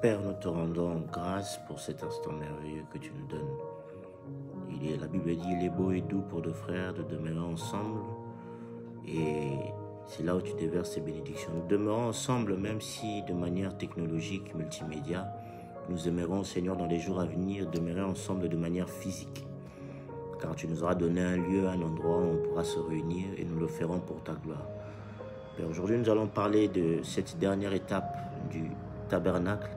Père, nous te rendons grâce pour cet instant merveilleux que tu nous donnes. La Bible dit, il est beau et doux pour deux frères de demeurer ensemble. Et c'est là où tu déverses ces bénédictions. Nous demeurons ensemble, même si de manière technologique, multimédia, nous aimerons, Seigneur, dans les jours à venir, demeurer ensemble de manière physique. Car tu nous auras donné un lieu, un endroit où on pourra se réunir et nous le ferons pour ta gloire. Père, aujourd'hui, nous allons parler de cette dernière étape du tabernacle.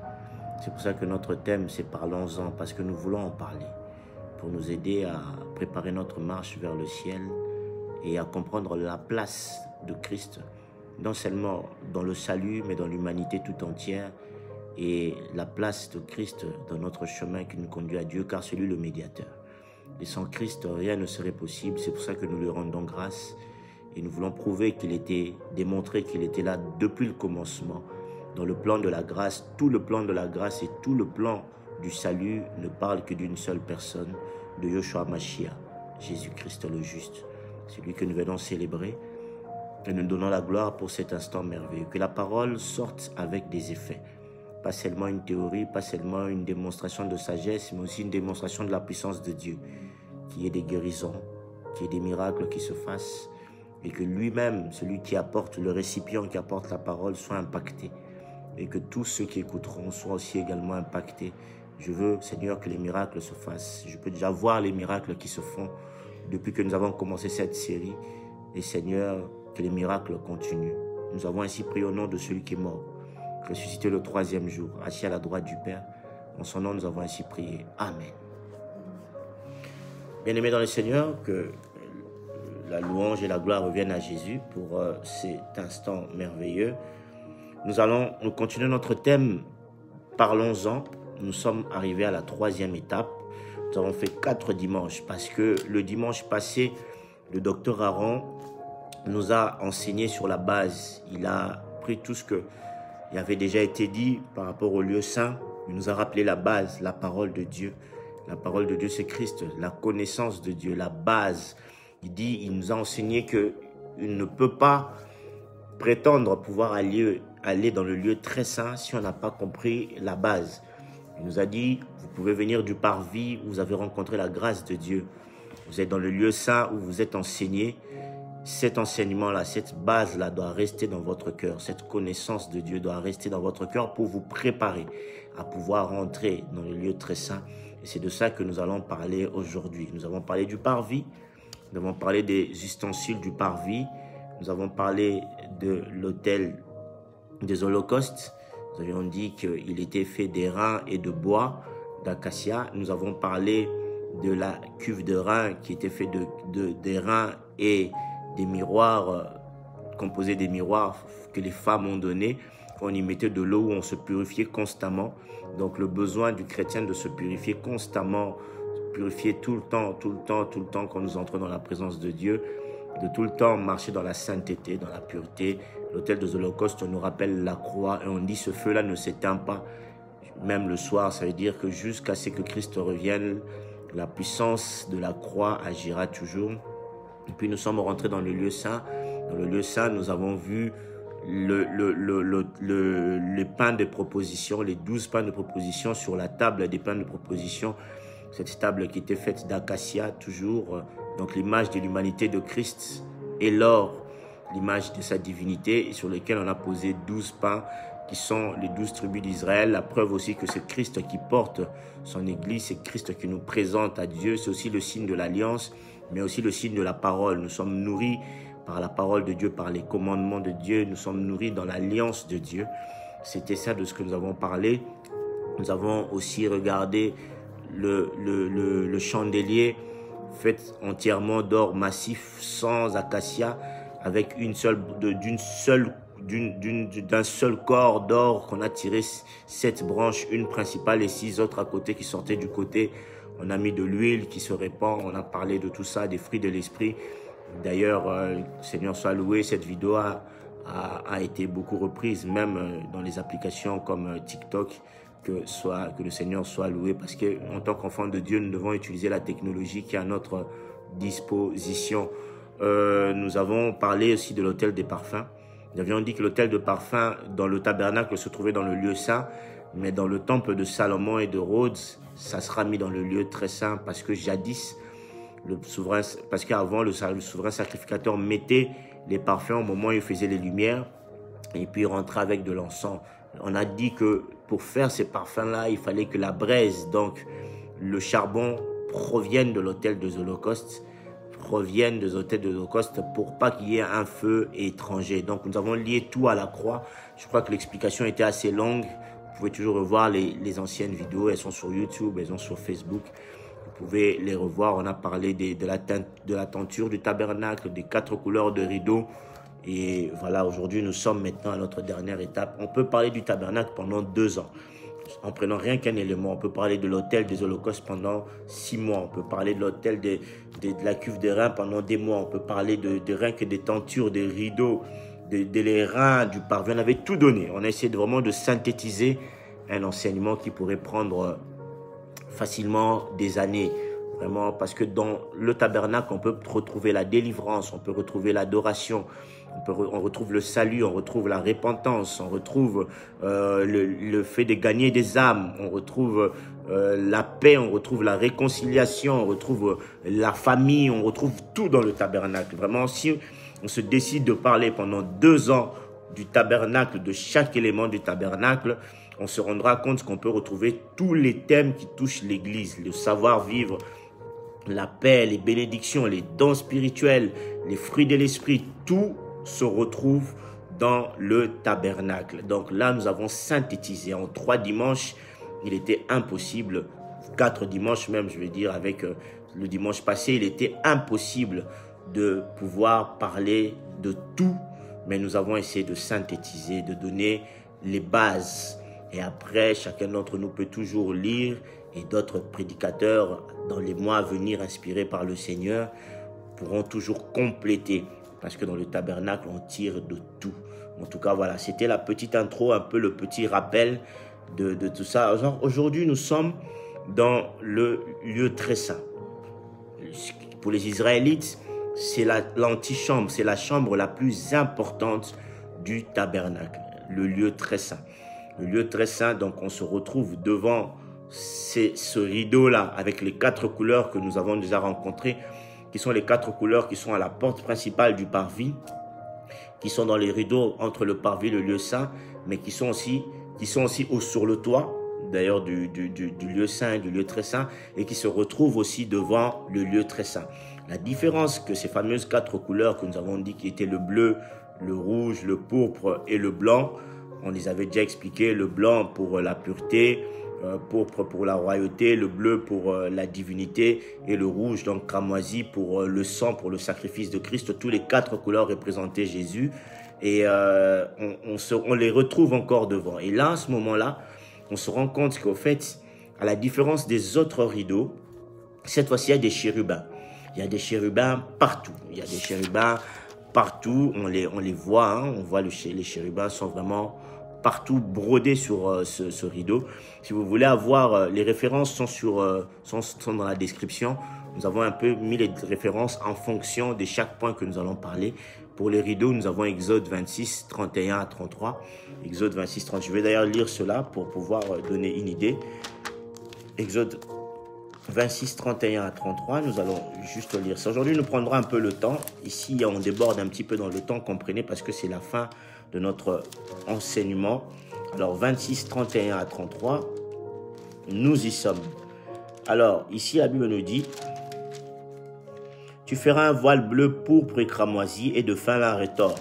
C'est pour ça que notre thème, c'est parlons-en, parce que nous voulons en parler, pour nous aider à préparer notre marche vers le ciel et à comprendre la place de Christ, non seulement dans le salut, mais dans l'humanité tout entière, et la place de Christ dans notre chemin qui nous conduit à Dieu, car c'est lui le médiateur. Et sans Christ, rien ne serait possible. C'est pour ça que nous lui rendons grâce et nous voulons prouver qu'il était, démontrer qu'il était là depuis le commencement. Dans le plan de la grâce, tout le plan de la grâce et tout le plan du salut ne parle que d'une seule personne, de Yoshua Mashiach, Jésus-Christ le juste. C'est lui que nous venons célébrer et nous donnons la gloire pour cet instant merveilleux. Que la parole sorte avec des effets. Pas seulement une théorie, pas seulement une démonstration de sagesse, mais aussi une démonstration de la puissance de Dieu. Qu'il y ait des guérisons, qu'il y ait des miracles qui se fassent et que lui-même, celui qui apporte, le récipient qui apporte la parole, soit impacté. Et que tous ceux qui écouteront soient aussi également impactés. Je veux, Seigneur, que les miracles se fassent. Je peux déjà voir les miracles qui se font depuis que nous avons commencé cette série. Et Seigneur, que les miracles continuent. Nous avons ainsi prié au nom de celui qui est mort, ressuscité le troisième jour, assis à la droite du Père. En son nom, nous avons ainsi prié. Amen. Bien-aimés dans le Seigneur, que la louange et la gloire reviennent à Jésus pour cet instant merveilleux. Nous continuons notre thème, parlons-en. Nous sommes arrivés à la troisième étape. Nous avons fait 4 dimanches parce que le dimanche passé, le docteur Aaron nous a enseigné sur la base. Il a pris tout ce qui avait déjà été dit par rapport au lieu saint. Il nous a rappelé la base, la parole de Dieu. La parole de Dieu, c'est Christ, la connaissance de Dieu, la base. Il nous a enseigné qu'il ne peut pas prétendre pouvoir aller dans le lieu très saint si on n'a pas compris la base. Il nous a dit, vous pouvez venir du parvis où vous avez rencontré la grâce de Dieu. Vous êtes dans le lieu saint où vous êtes enseigné. Cet enseignement-là, cette base-là doit rester dans votre cœur. Cette connaissance de Dieu doit rester dans votre cœur pour vous préparer à pouvoir rentrer dans le lieu très saint. Et c'est de ça que nous allons parler aujourd'hui. Nous avons parlé du parvis, nous avons parlé des ustensiles du parvis, nous avons parlé de l'autel des holocaustes. Nous avions dit qu'il était fait d'airain et de bois, d'acacia. Nous avons parlé de la cuve de rein qui était faite d'airain et des miroirs, composés des miroirs que les femmes ont donnés. On y mettait de l'eau où on se purifiait constamment. Donc le besoin du chrétien de se purifier constamment, purifier tout le temps quand nous entrons dans la présence de Dieu, de tout le temps marcher dans la sainteté, dans la pureté. L'autel des holocaustes, on nous rappelle la croix et on dit ce feu-là ne s'éteint pas. Même le soir, ça veut dire que jusqu'à ce que Christ revienne, la puissance de la croix agira toujours. Et puis nous sommes rentrés dans le lieu saint. Dans le lieu saint, nous avons vu le pain de proposition, les 12 pains de proposition sur la table des pains de proposition. Cette table qui était faite d'acacia, toujours, donc l'image de l'humanité de Christ, et l'or, l'image de sa divinité, sur lequel on a posé 12 pains qui sont les 12 tribus d'Israël. La preuve aussi que c'est Christ qui porte son église, c'est Christ qui nous présente à Dieu. C'est aussi le signe de l'alliance, mais aussi le signe de la parole. Nous sommes nourris par la parole de Dieu, par les commandements de Dieu. Nous sommes nourris dans l'alliance de Dieu. C'était ça de ce que nous avons parlé. Nous avons aussi regardé le chandelier fait entièrement d'or massif, sans acacia, avec d'un seul corps d'or qu'on a tiré 7 branches, une principale et 6 autres à côté qui sortaient du côté. On a mis de l'huile qui se répand, on a parlé de tout ça, des fruits de l'esprit. D'ailleurs, Seigneur soit loué, cette vidéo a été beaucoup reprise, même dans les applications comme TikTok. Que le Seigneur soit loué, parce qu'en tant qu'enfant de Dieu, nous devons utiliser la technologie qui est à notre disposition. Nous avons parlé aussi de l'autel des parfums. Nous avions dit que l'autel de parfum dans le tabernacle se trouvait dans le lieu saint, mais dans le temple de Salomon et de Rhodes, ça sera mis dans le lieu très saint parce que jadis, qu'avant le souverain sacrificateur mettait les parfums au moment où il faisait les lumières et puis il rentrait avec de l'encens. On a dit que pour faire ces parfums-là, il fallait que la braise, donc le charbon, provienne de l'autel des holocaustes, pour pas qu'il y ait un feu étranger. Donc nous avons lié tout à la croix. Je crois que l'explication était assez longue. Vous pouvez toujours revoir les anciennes vidéos. Elles sont sur YouTube, elles sont sur Facebook. Vous pouvez les revoir. On a parlé de la tenture du tabernacle, des 4 couleurs de rideaux. Et voilà, aujourd'hui, nous sommes maintenant à notre dernière étape. On peut parler du tabernacle pendant 2 ans. En prenant rien qu'un élément, on peut parler de l'autel des holocaustes pendant 6 mois. On peut parler de l'autel de la cuve des reins pendant des mois. On peut parler de rien que des tentures, des rideaux, les reins, du parvis. On avait tout donné. On a essayé vraiment de synthétiser un enseignement qui pourrait prendre facilement des années. Vraiment, parce que dans le tabernacle, on peut retrouver la délivrance, on peut retrouver l'adoration, on retrouve le salut, on retrouve la repentance, on retrouve le fait de gagner des âmes, on retrouve la paix, on retrouve la réconciliation, on retrouve la famille, on retrouve tout dans le tabernacle. Vraiment, si on se décide de parler pendant 2 ans du tabernacle, de chaque élément du tabernacle, on se rendra compte qu'on peut retrouver tous les thèmes qui touchent l'Église, le savoir-vivre, la paix, les bénédictions, les dons spirituels, les fruits de l'esprit, tout se retrouve dans le tabernacle. Donc là, nous avons synthétisé en 3 dimanches. Il était impossible, 4 dimanches même, je veux dire, avec le dimanche passé, il était impossible de pouvoir parler de tout, mais nous avons essayé de synthétiser, de donner les bases. Et après, chacun d'entre nous peut toujours lire et d'autres prédicateurs dans les mois à venir inspirés par le Seigneur pourront toujours compléter parce que dans le tabernacle, on tire de tout. En tout cas, voilà, c'était la petite intro, un peu le petit rappel de tout ça. Aujourd'hui, nous sommes dans le lieu très saint. Pour les Israélites, c'est l'antichambre, c'est la chambre la plus importante du tabernacle, le lieu très saint. Le lieu très saint, donc on se retrouve devant ce rideau-là avec les 4 couleurs que nous avons déjà rencontrées, qui sont les 4 couleurs qui sont à la porte principale du parvis, qui sont dans les rideaux entre le parvis et le lieu saint, mais qui sont aussi sur le toit, d'ailleurs du lieu saint et du lieu très saint, et qui se retrouvent aussi devant le lieu très saint. La différence que ces fameuses 4 couleurs que nous avons dit qui étaient le bleu, le rouge, le pourpre et le blanc, on les avait déjà expliqué, le blanc pour la pureté, pourpre pour la royauté, le bleu pour la divinité et le rouge, donc cramoisi, pour le sang, pour le sacrifice de Christ. Tous les 4 couleurs représentaient Jésus et on les retrouve encore devant. Et là, à ce moment-là, on se rend compte qu'au fait, à la différence des autres rideaux, cette fois-ci, il y a des chérubins. Il y a des chérubins partout. Il y a des chérubins partout. On les voit. Hein. On voit les chérubins sont vraiment partout brodés sur ce rideau. Si vous voulez avoir, les références sont dans la description. Nous avons un peu mis les références en fonction de chaque point que nous allons parler. Pour les rideaux, nous avons Exode 26, 31 à 33. Exode 26, 30. Je vais d'ailleurs lire cela pour pouvoir donner une idée. Exode 26, 31 à 33, nous allons juste lire ça. Aujourd'hui, nous prendrons un peu le temps. Ici, on déborde un petit peu dans le temps, comprenez, parce que c'est la fin de notre enseignement. Alors, 26, 31 à 33, nous y sommes. Alors, ici, la Bible nous dit, « Tu feras un voile bleu, pourpre et cramoisi et de fin lin retors.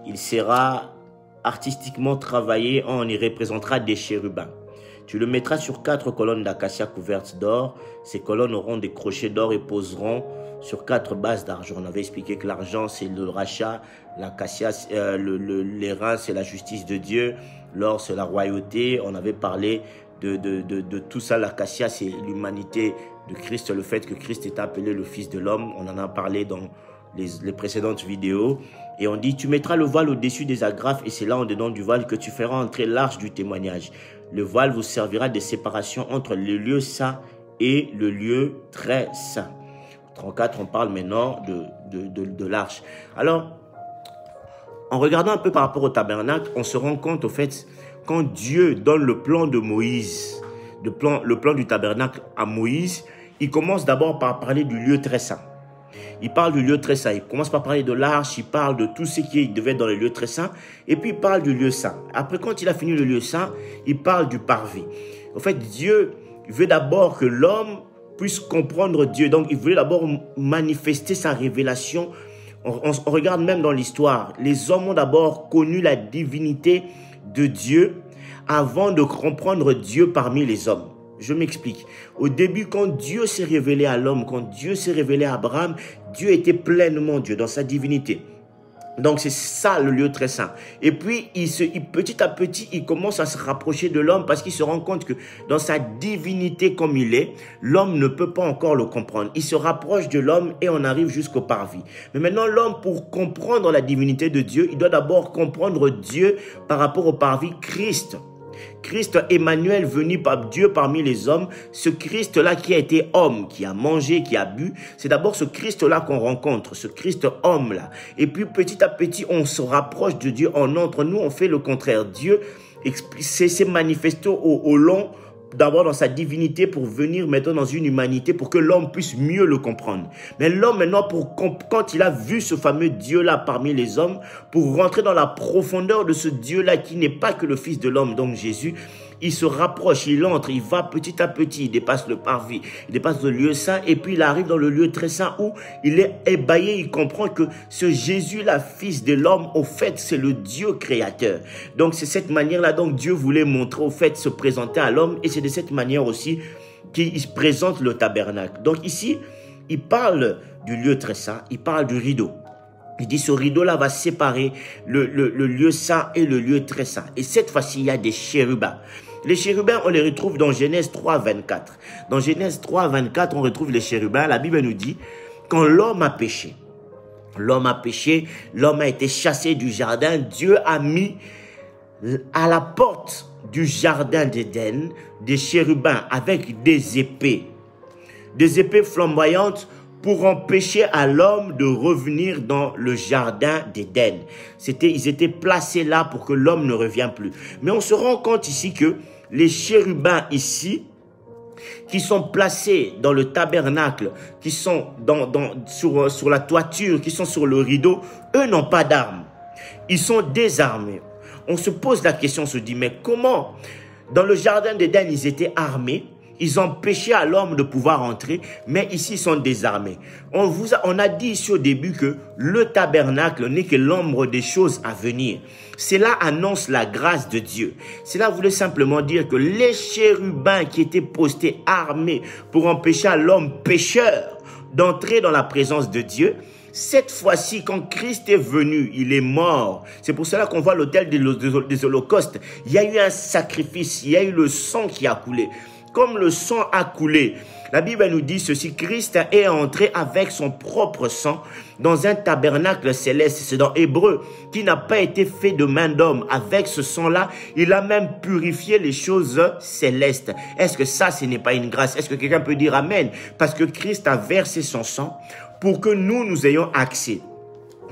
Il sera artistiquement travaillé, on y représentera des chérubins. Tu le mettras sur 4 colonnes d'acacia couvertes d'or. Ces colonnes auront des crochets d'or et poseront sur 4 bases d'argent. » On avait expliqué que l'argent, c'est le rachat, l'acacia, les reins, c'est la justice de Dieu, l'or, c'est la royauté. On avait parlé de tout ça. L'acacia, c'est l'humanité de Christ, le fait que Christ est appelé le Fils de l'homme. On en a parlé dans les précédentes vidéos. Et on dit, tu mettras le voile au-dessus des agrafes et c'est là en dedans du voile que tu feras entrer l'arche du témoignage. Le voile vous servira de séparation entre le lieu saint et le lieu très saint. 34, on parle maintenant de l'arche. Alors, En regardant un peu par rapport au tabernacle, on se rend compte au fait, quand Dieu donne le plan de Moïse, le plan du tabernacle à Moïse, il commence d'abord par parler du lieu très saint. Il parle du lieu très saint. Il commence par parler de l'arche, il parle de tout ce qui devait être dans le lieu très saint, et puis il parle du lieu saint. Après, quand il a fini le lieu saint, il parle du parvis. En fait, Dieu veut d'abord que l'homme puisse comprendre Dieu. Donc, il voulait d'abord manifester sa révélation. On regarde même dans l'histoire, les hommes ont d'abord connu la divinité de Dieu avant de comprendre Dieu parmi les hommes. Je m'explique. Au début, quand Dieu s'est révélé à l'homme, quand Dieu s'est révélé à Abraham, Dieu était pleinement Dieu dans sa divinité. Donc c'est ça le lieu très saint. Et puis petit à petit, il commence à se rapprocher de l'homme parce qu'il se rend compte que dans sa divinité comme il est, l'homme ne peut pas encore le comprendre. Il se rapproche de l'homme et on arrive jusqu'au parvis. Mais maintenant l'homme, pour comprendre la divinité de Dieu, il doit d'abord comprendre Dieu par rapport au parvis Christ. Christ Emmanuel venu par Dieu parmi les hommes, ce Christ-là qui a été homme, qui a mangé, qui a bu, c'est d'abord ce Christ-là qu'on rencontre, ce Christ homme-là. Et puis petit à petit, on se rapproche de Dieu, on entre, nous on fait le contraire. Dieu s'est manifesté au long, d'abord dans sa divinité pour venir maintenant dans une humanité pour que l'homme puisse mieux le comprendre. Mais l'homme maintenant, quand il a vu ce fameux Dieu-là parmi les hommes, pour rentrer dans la profondeur de ce Dieu-là qui n'est pas que le Fils de l'homme, donc Jésus, il se rapproche, il entre, il va petit à petit, il dépasse le parvis, il dépasse le lieu saint et puis il arrive dans le lieu très saint où il est ébahi, il comprend que ce Jésus-là, Fils de l'homme, au fait, c'est le Dieu créateur. Donc c'est cette manière-là, donc Dieu voulait montrer, au fait, se présenter à l'homme et c'est de cette manière aussi qu'il présente le tabernacle. Donc ici, il parle du lieu très saint, il parle du rideau. Il dit ce rideau-là va séparer le lieu saint et le lieu très saint. Et cette fois-ci, il y a des chérubins. Les chérubins, on les retrouve dans Genèse 3, 24. Dans Genèse 3, 24, on retrouve les chérubins. La Bible nous dit, quand l'homme a péché, l'homme a été chassé du jardin, Dieu a mis à la porte du jardin d'Éden des chérubins avec des épées flamboyantes pour empêcher à l'homme de revenir dans le jardin d'Éden. Ils étaient placés là pour que l'homme ne revienne plus. Mais on se rend compte ici que les chérubins ici, qui sont placés dans le tabernacle, qui sont sur la toiture, qui sont sur le rideau, eux n'ont pas d'armes. Ils sont désarmés. On se pose la question, on se dit, mais comment? Dans le jardin d'Éden, ils étaient armés. Ils empêchaient à l'homme de pouvoir entrer, mais ici, ils sont désarmés. On a dit ici au début que le tabernacle n'est que l'ombre des choses à venir. Cela annonce la grâce de Dieu. Cela voulait simplement dire que les chérubins qui étaient postés armés pour empêcher à l'homme pécheur d'entrer dans la présence de Dieu, cette fois-ci, quand Christ est venu, il est mort. C'est pour cela qu'on voit l'autel des holocaustes. Il y a eu un sacrifice, il y a eu le sang qui a coulé. Comme le sang a coulé, la Bible nous dit ceci, Christ est entré avec son propre sang dans un tabernacle céleste, c'est dans Hébreu, qui n'a pas été fait de main d'homme. Avec ce sang-là, il a même purifié les choses célestes. Est-ce que ça, ce n'est pas une grâce? Est-ce que quelqu'un peut dire Amen? Parce que Christ a versé son sang pour que nous ayons accès.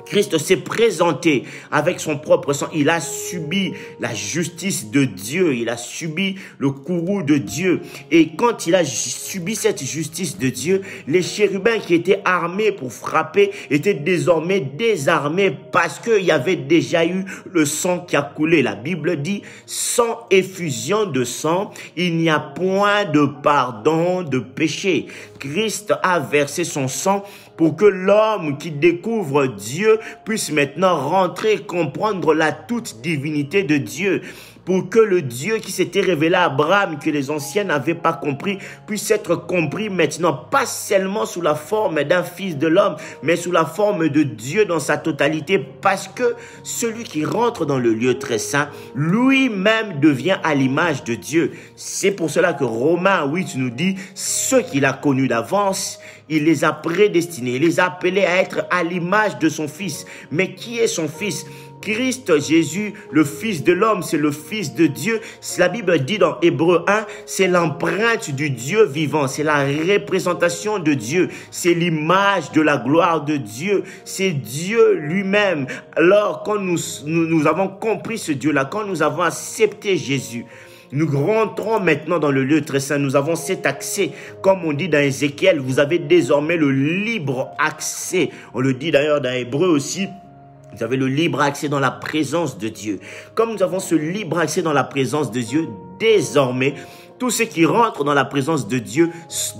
Christ s'est présenté avec son propre sang. Il a subi la justice de Dieu. Il a subi le courroux de Dieu. Et quand il a subi cette justice de Dieu, les chérubins qui étaient armés pour frapper étaient désormais désarmés parce qu'il y avait déjà eu le sang qui a coulé. La Bible dit, sans effusion de sang, il n'y a point de pardon de péché. Christ a versé son sang pour que l'homme qui découvre Dieu puisse maintenant rentrer, comprendre la toute divinité de Dieu. Pour que le Dieu qui s'était révélé à Abraham, que les anciens n'avaient pas compris, puisse être compris maintenant, pas seulement sous la forme d'un fils de l'homme, mais sous la forme de Dieu dans sa totalité, parce que celui qui rentre dans le lieu très saint, lui-même devient à l'image de Dieu. C'est pour cela que Romains 8 nous dit, ceux qu'il a connus d'avance, il les a prédestinés, il les a appelés à être à l'image de son fils. Mais qui est son fils? Christ Jésus, le Fils de l'homme, c'est le Fils de Dieu. La Bible dit dans Hébreux 1, c'est l'empreinte du Dieu vivant, c'est la représentation de Dieu, c'est l'image de la gloire de Dieu, c'est Dieu lui-même. Alors, quand nous avons compris ce Dieu-là, quand nous avons accepté Jésus, nous rentrons maintenant dans le lieu très saint. Nous avons cet accès. Comme on dit dans Ézéchiel, vous avez désormais le libre accès. On le dit d'ailleurs dans Hébreu aussi. Vous avez le libre accès dans la présence de Dieu. Comme nous avons ce libre accès dans la présence de Dieu, désormais, tous ceux qui rentrent dans la présence de Dieu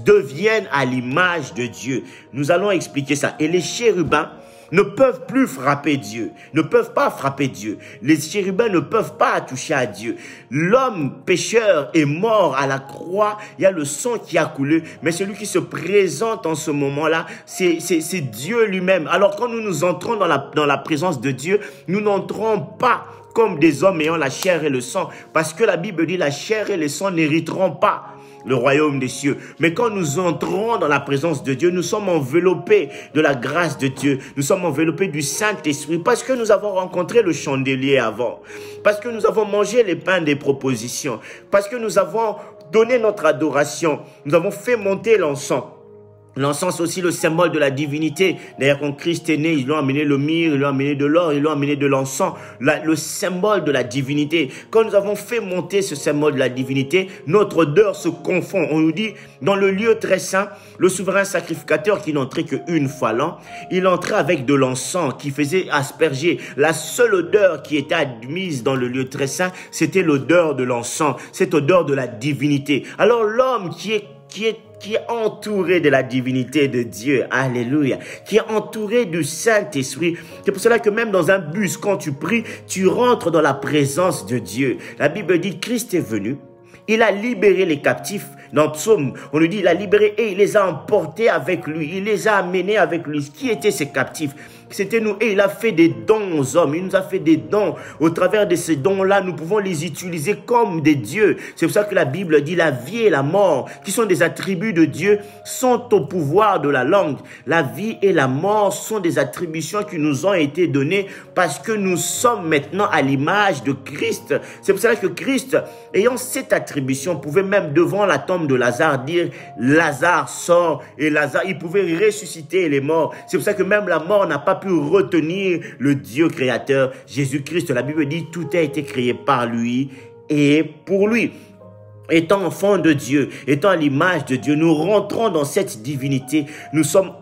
deviennent à l'image de Dieu. Nous allons expliquer ça. Et les chérubins ne peuvent plus frapper Dieu, ne peuvent pas frapper Dieu. Les chérubins ne peuvent pas toucher à Dieu. L'homme pécheur est mort à la croix, il y a le sang qui a coulé, mais celui qui se présente en ce moment-là, c'est Dieu lui-même. Alors quand nous entrons dans la présence de Dieu, nous n'entrons pas comme des hommes ayant la chair et le sang, parce que la Bible dit la chair et le sang n'hériteront pas le royaume des cieux. Mais quand nous entrons dans la présence de Dieu, nous sommes enveloppés de la grâce de Dieu. Nous sommes enveloppés du Saint-Esprit parce que nous avons rencontré le chandelier avant. Parce que nous avons mangé les pains des propositions. Parce que nous avons donné notre adoration. Nous avons fait monter l'encens. L'encens, c'est aussi le symbole de la divinité. D'ailleurs, quand Christ est né, ils lui ont amené le myrrhe, ils lui ont amené de l'or, ils lui ont amené de l'encens. Le symbole de la divinité. Quand nous avons fait monter ce symbole de la divinité, notre odeur se confond. On nous dit, dans le lieu très saint, le souverain sacrificateur qui n'entrait qu'une fois l'an, il entrait avec de l'encens qui faisait asperger. La seule odeur qui était admise dans le lieu très saint, c'était l'odeur de l'encens, cette odeur de la divinité. Alors l'homme qui est entouré de la divinité de Dieu, alléluia, qui est entouré du Saint-Esprit. C'est pour cela que même dans un bus, quand tu pries, tu rentres dans la présence de Dieu. La Bible dit, Christ est venu, il a libéré les captifs. Dans Psaume, on nous dit, il a libéré et il les a emportés avec lui, il les a amenés avec lui. Qui étaient ces captifs? C'était nous. Et il a fait des dons aux hommes. Il nous a fait des dons. Au travers de ces dons-là, nous pouvons les utiliser comme des dieux. C'est pour ça que la Bible dit la vie et la mort, qui sont des attributs de Dieu, sont au pouvoir de la langue. La vie et la mort sont des attributions qui nous ont été données parce que nous sommes maintenant à l'image de Christ. C'est pour ça que Christ, ayant cette attribution, pouvait même devant la tombe de Lazare dire, Lazare sort, et Lazare, il pouvait ressusciter les morts. C'est pour ça que même la mort n'a pas pu retenir le Dieu créateur, Jésus-Christ. La Bible dit, tout a été créé par lui et pour lui. Étant enfants de Dieu, étant à l'image de Dieu, nous rentrons dans cette divinité. Nous sommes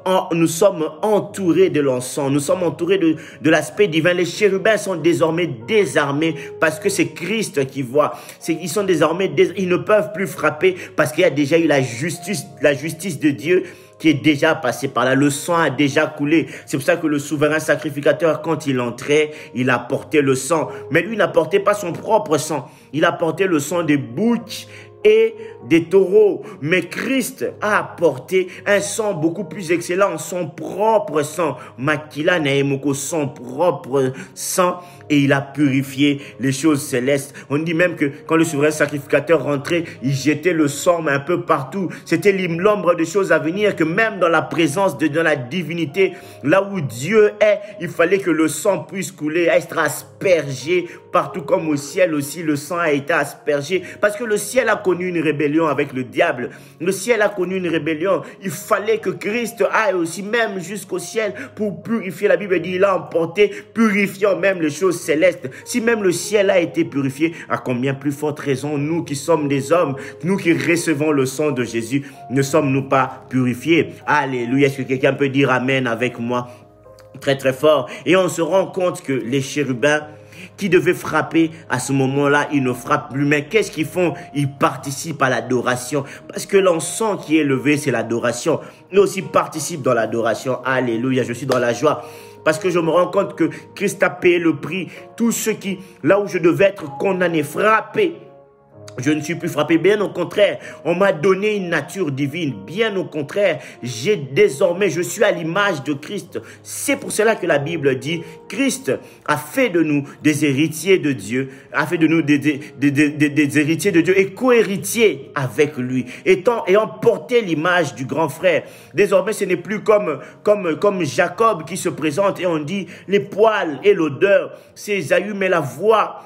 entourés de l'encens, nous sommes entourés de l'aspect divin. Les chérubins sont désormais désarmés parce que c'est Christ qui voit. Ils sont désormais, ils ne peuvent plus frapper parce qu'il y a déjà eu la justice de Dieu qui est déjà passé par là. Le sang a déjà coulé. C'est pour ça que le souverain sacrificateur, quand il entrait, il apportait le sang. Mais lui n'apportait pas son propre sang. Il apportait le sang des boucs et des taureaux. Mais Christ a apporté un sang beaucoup plus excellent, son propre sang. Makila Naemoko, son propre sang. Et il a purifié les choses célestes. On dit même que quand le souverain sacrificateur rentrait, il jetait le sang un peu partout. C'était l'ombre des choses à venir, que même dans la présence de dans la divinité, là où Dieu est, il fallait que le sang puisse couler, être aspergé partout, comme au ciel aussi, le sang a été aspergé. Parce que le ciel a connu une rébellion avec le diable. Le ciel a connu une rébellion. Il fallait que Christ aille aussi, même jusqu'au ciel, pour purifier. La Bible dit, il a emporté, purifiant même les choses célestes. Si même le ciel a été purifié, à combien plus forte raison, nous qui sommes des hommes, nous qui recevons le sang de Jésus, ne sommes-nous pas purifiés? Alléluia. Est-ce que quelqu'un peut dire amen avec moi? Très très fort. Et on se rend compte que les chérubins qui devaient frapper à ce moment-là, ils ne frappent plus. Mais qu'est-ce qu'ils font? Ils participent à l'adoration. Parce que l'encens qui est levé, c'est l'adoration. Ils aussi participent dans l'adoration. Alléluia, je suis dans la joie. Parce que je me rends compte que Christ a payé le prix. Tous ceux qui, là où je devais être condamné, frappé, Je ne suis plus frappé, bien au contraire, on m'a donné une nature divine, bien au contraire, je suis à l'image de Christ. C'est pour cela que la Bible dit, Christ a fait de nous des héritiers de Dieu, a fait de nous des héritiers de Dieu et co-héritiers avec lui, ayant porté l'image du grand frère. Désormais, ce n'est plus comme Jacob qui se présente et on dit, les poils et l'odeur, c'est Ésaü, mais la voix,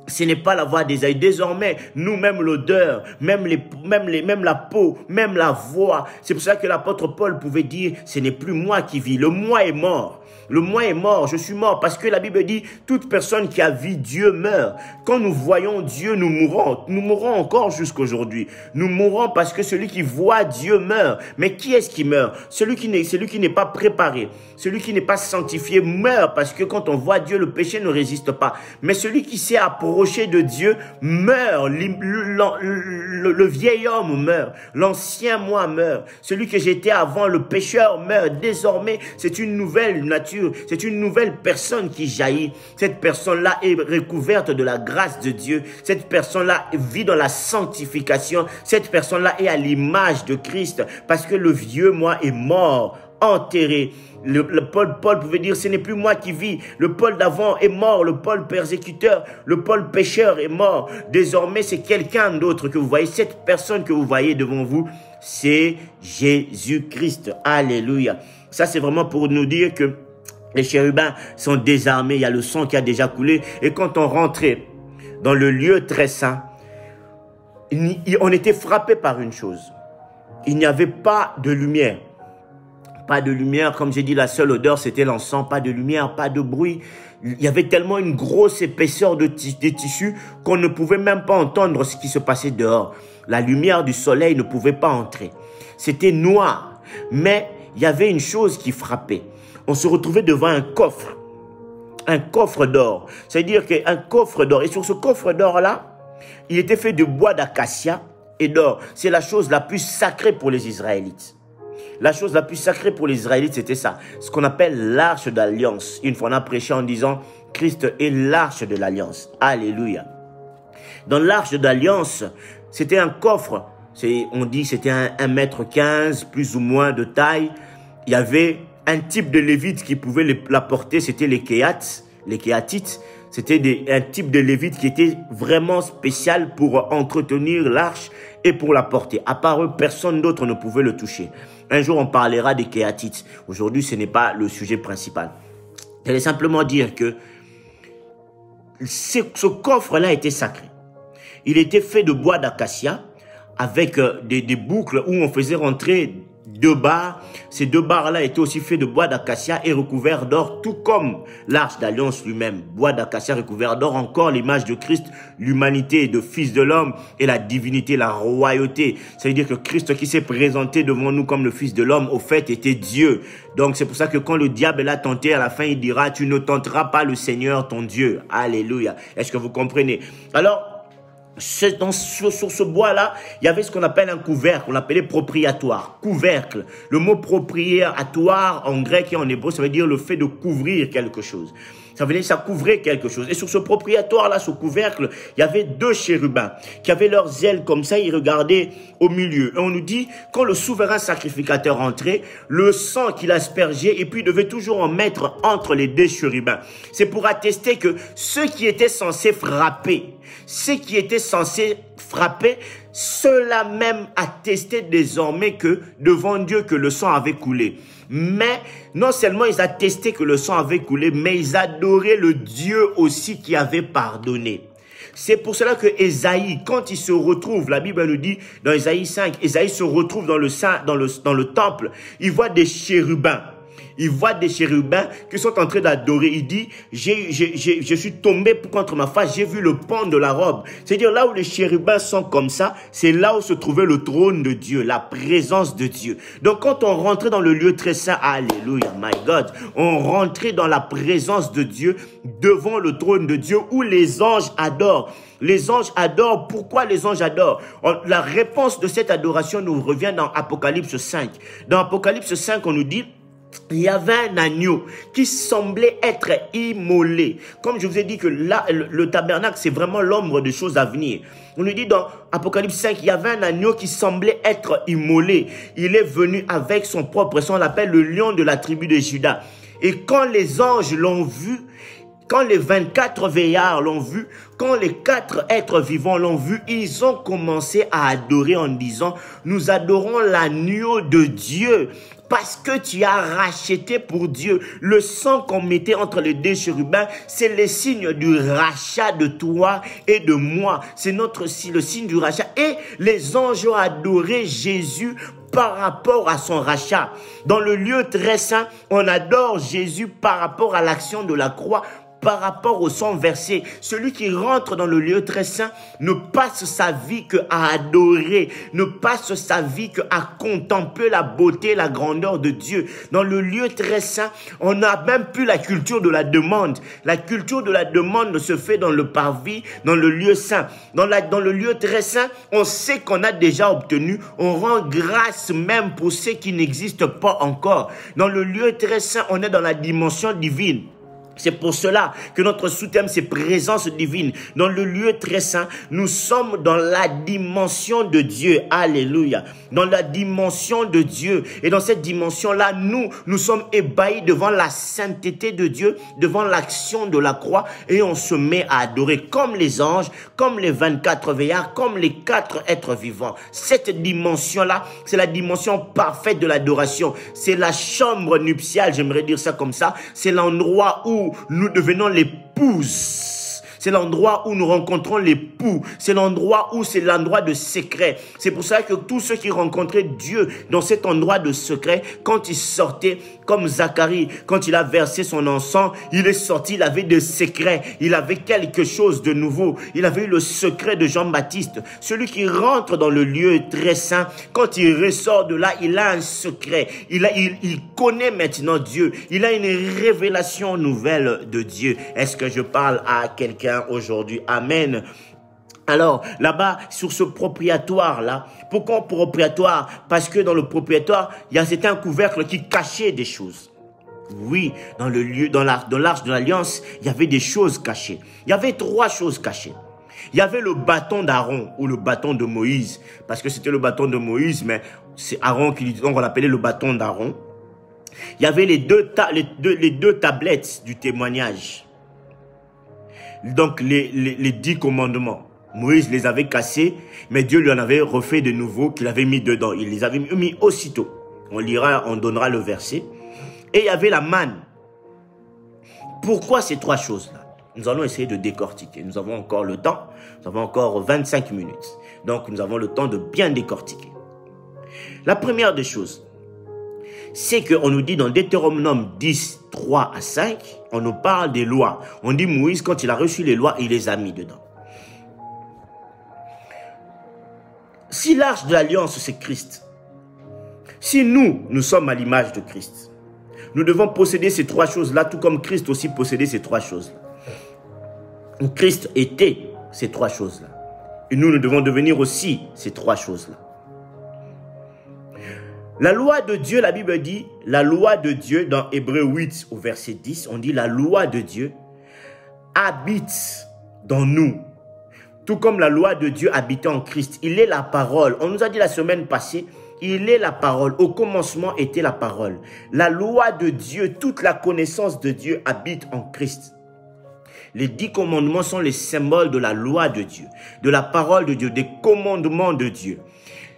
ce n'est pas la voix d'Ésaü. Désormais, nous-mêmes l'odeur, même la peau, même la voix. C'est pour ça que l'apôtre Paul pouvait dire, ce n'est plus moi qui vis, le moi est mort. Le moi est mort, je suis mort, parce que la Bible dit, toute personne qui a vu Dieu meurt. Quand nous voyons Dieu, nous mourrons encore jusqu'aujourd'hui. Nous mourrons parce que celui qui voit Dieu meurt. Mais qui est-ce qui meurt? Celui qui n'est pas préparé, celui qui n'est pas sanctifié meurt, parce que quand on voit Dieu, le péché ne résiste pas. Mais celui qui s'est approché de Dieu meurt, le vieil homme meurt, l'ancien moi meurt, celui que j'étais avant, le pécheur meurt. Désormais, c'est une nouvelle nature. C'est une nouvelle personne qui jaillit. Cette personne-là est recouverte de la grâce de Dieu. Cette personne-là vit dans la sanctification. Cette personne-là est à l'image de Christ parce que le vieux moi est mort, enterré. Paul pouvait dire, ce n'est plus moi qui vis. Le Paul d'avant est mort, le Paul persécuteur, le Paul pécheur est mort. Désormais, c'est quelqu'un d'autre que vous voyez. Cette personne que vous voyez devant vous, c'est Jésus-Christ. Alléluia. Ça, c'est vraiment pour nous dire que les chérubins sont désarmés, il y a le sang qui a déjà coulé. Et quand on rentrait dans le lieu très saint, on était frappé par une chose. Il n'y avait pas de lumière. Pas de lumière, comme j'ai dit, la seule odeur, c'était l'encens. Pas de lumière, pas de bruit. Il y avait tellement une grosse épaisseur des tissus qu'on ne pouvait même pas entendre ce qui se passait dehors. La lumière du soleil ne pouvait pas entrer. C'était noir. Mais il y avait une chose qui frappait. On se retrouvait devant un coffre d'or. C'est-à-dire qu'un coffre d'or. Et sur ce coffre d'or-là, il était fait de bois d'acacia et d'or. C'est la chose la plus sacrée pour les Israélites. La chose la plus sacrée pour les Israélites, c'était ça. Ce qu'on appelle l'arche d'alliance. Une fois on a prêché en disant, Christ est l'arche de l'alliance. Alléluia. Dans l'arche d'alliance, c'était un coffre. On dit que c'était 1,15 m, plus ou moins de taille. Il y avait un type de lévite qui pouvait la porter, c'était les Kéatites. C'était un type de lévite qui était vraiment spécial pour entretenir l'arche et pour la porter. À part eux, personne d'autre ne pouvait le toucher. Un jour, on parlera des Kéatites. Aujourd'hui, ce n'est pas le sujet principal. Je vais simplement dire que ce coffre-là était sacré. Il était fait de bois d'acacia avec des boucles où on faisait rentrer 2 barres. Ces 2 barres-là étaient aussi faits de bois d'acacia et recouverts d'or, tout comme l'arche d'alliance lui-même. Bois d'acacia recouvert d'or, encore l'image de Christ, l'humanité de Fils de l'homme et la divinité, la royauté. Ça veut dire que Christ qui s'est présenté devant nous comme le Fils de l'homme, au fait, était Dieu. Donc c'est pour ça que quand le diable l'a tenté, à la fin, il dira, tu ne tenteras pas le Seigneur ton Dieu. Alléluia. Est-ce que vous comprenez? Alors, sur ce bois-là, il y avait ce qu'on appelle un couvercle, on l'appelait propriatoire, couvercle. Le mot propriatoire en grec et en hébreu, ça veut dire le fait de couvrir quelque chose. Ça veut dire que ça couvrait quelque chose. Et sur ce propriatoire-là, ce couvercle, il y avait 2 chérubins qui avaient leurs ailes comme ça, ils regardaient au milieu. Et on nous dit, quand le souverain sacrificateur entrait, le sang qu'il aspergeait, et puis il devait toujours en mettre entre les 2 chérubins. C'est pour attester que ceux qui étaient censés frapper, ceux-là même attestaient désormais que devant Dieu que le sang avait coulé. Mais non seulement ils attestaient que le sang avait coulé, mais ils adoraient le Dieu aussi qui avait pardonné. C'est pour cela que Ésaïe, quand il se retrouve, la Bible nous dit dans Ésaïe 5, Ésaïe se retrouve dans le temple, il voit des chérubins. Il voit des chérubins qui sont en train d'adorer. Il dit, je suis tombé contre ma face, j'ai vu le pan de la robe. C'est-à-dire là où les chérubins sont comme ça, c'est là où se trouvait le trône de Dieu, la présence de Dieu. Donc quand on rentrait dans le lieu très saint, alléluia, my God, on rentrait dans la présence de Dieu, devant le trône de Dieu où les anges adorent. Les anges adorent. Pourquoi les anges adorent? La réponse de cette adoration nous revient dans Apocalypse 5. Dans Apocalypse 5, on nous dit, il y avait un agneau qui semblait être immolé. Comme je vous ai dit que là, le tabernacle, c'est vraiment l'ombre de choses à venir. On nous dit dans Apocalypse 5, il y avait un agneau qui semblait être immolé. Il est venu avec son propre sang, on l'appelle le lion de la tribu de Juda. Et quand les anges l'ont vu, quand les 24 veillards l'ont vu, quand les 4 êtres vivants l'ont vu, ils ont commencé à adorer en disant, nous adorons l'agneau de Dieu. Parce que tu as racheté pour Dieu. Le sang qu'on mettait entre les deux chérubins, c'est le signe du rachat de toi et de moi. C'est le signe du rachat. Et les anges ont adoré Jésus par rapport à son rachat. Dans le lieu très saint, on adore Jésus par rapport à l'action de la croix, par rapport au sang versé. Celui qui rentre dans le lieu très saint ne passe sa vie qu'à adorer, ne passe sa vie qu'à contempler la beauté, la grandeur de Dieu. Dans le lieu très saint, on n'a même plus la culture de la demande. La culture de la demande se fait dans le parvis, dans le lieu saint. Dans le lieu très saint, on sait qu'on a déjà obtenu, on rend grâce même pour ceux qui n'existent pas encore. Dans le lieu très saint, on est dans la dimension divine. C'est pour cela que notre sous-thème, c'est présence divine. Dans le lieu très saint, nous sommes dans la dimension de Dieu. Alléluia. Dans la dimension de Dieu. Et dans cette dimension-là, nous sommes ébahis devant la sainteté de Dieu, devant l'action de la croix. Et on se met à adorer comme les anges, comme les 24 veillards, comme les 4 êtres vivants. Cette dimension-là, c'est la dimension parfaite de l'adoration. C'est la chambre nuptiale, j'aimerais dire ça comme ça. C'est l'endroit où nous devenons l'épouse. C'est l'endroit où nous rencontrons l'époux. C'est l'endroit où c'est l'endroit de secret. C'est pour ça que tous ceux qui rencontraient Dieu dans cet endroit de secret, quand ils sortaient, comme Zacharie, quand il a versé son encens, il est sorti, il avait des secrets. Il avait quelque chose de nouveau. Il avait eu le secret de Jean-Baptiste. Celui qui rentre dans le lieu très saint, quand il ressort de là, il a un secret. Il connaît maintenant Dieu. Il a une révélation nouvelle de Dieu. Est-ce que je parle à quelqu'un aujourd'hui? Amen. Alors, là-bas, sur ce propriatoire-là, pourquoi propriatoire? Parce que dans le propriatoire, c'était un couvercle qui cachait des choses. Oui, dans le lieu, dans l'arche de l'Alliance, il y avait des choses cachées. Il y avait 3 choses cachées. Il y avait le bâton d'Aaron ou le bâton de Moïse, parce que c'était le bâton de Moïse, mais c'est Aaron donc on l'appelait le bâton d'Aaron. Il y avait les deux tablettes du témoignage. Donc les 10 commandements. Moïse les avait cassés, mais Dieu lui en avait refait de nouveau qu'il avait mis dedans. Il les avait mis aussitôt. On lira, on donnera le verset. Et il y avait la manne. Pourquoi ces 3 choses-là? Nous allons essayer de décortiquer. Nous avons encore le temps. Nous avons encore 25 minutes. Donc nous avons le temps de bien décortiquer. La première des choses, c'est qu'on nous dit dans Deutéronome 10, 3 à 5, on nous parle des lois. On dit Moïse, quand il a reçu les lois, il les a mis dedans. Si l'arche de l'alliance, c'est Christ, si nous sommes à l'image de Christ, nous devons posséder ces 3 choses-là, tout comme Christ aussi possédait ces 3 choses-là. Christ était ces 3 choses-là. Et nous devons devenir aussi ces 3 choses-là. La loi de Dieu, la Bible dit, la loi de Dieu, dans Hébreux 8 au verset 10, on dit la loi de Dieu habite dans nous. Tout comme la loi de Dieu habitait en Christ. Il est la parole. On nous a dit la semaine passée, il est la parole. Au commencement était la parole. La loi de Dieu, toute la connaissance de Dieu habite en Christ. Les 10 commandements sont les symboles de la loi de Dieu, de la parole de Dieu, des commandements de Dieu.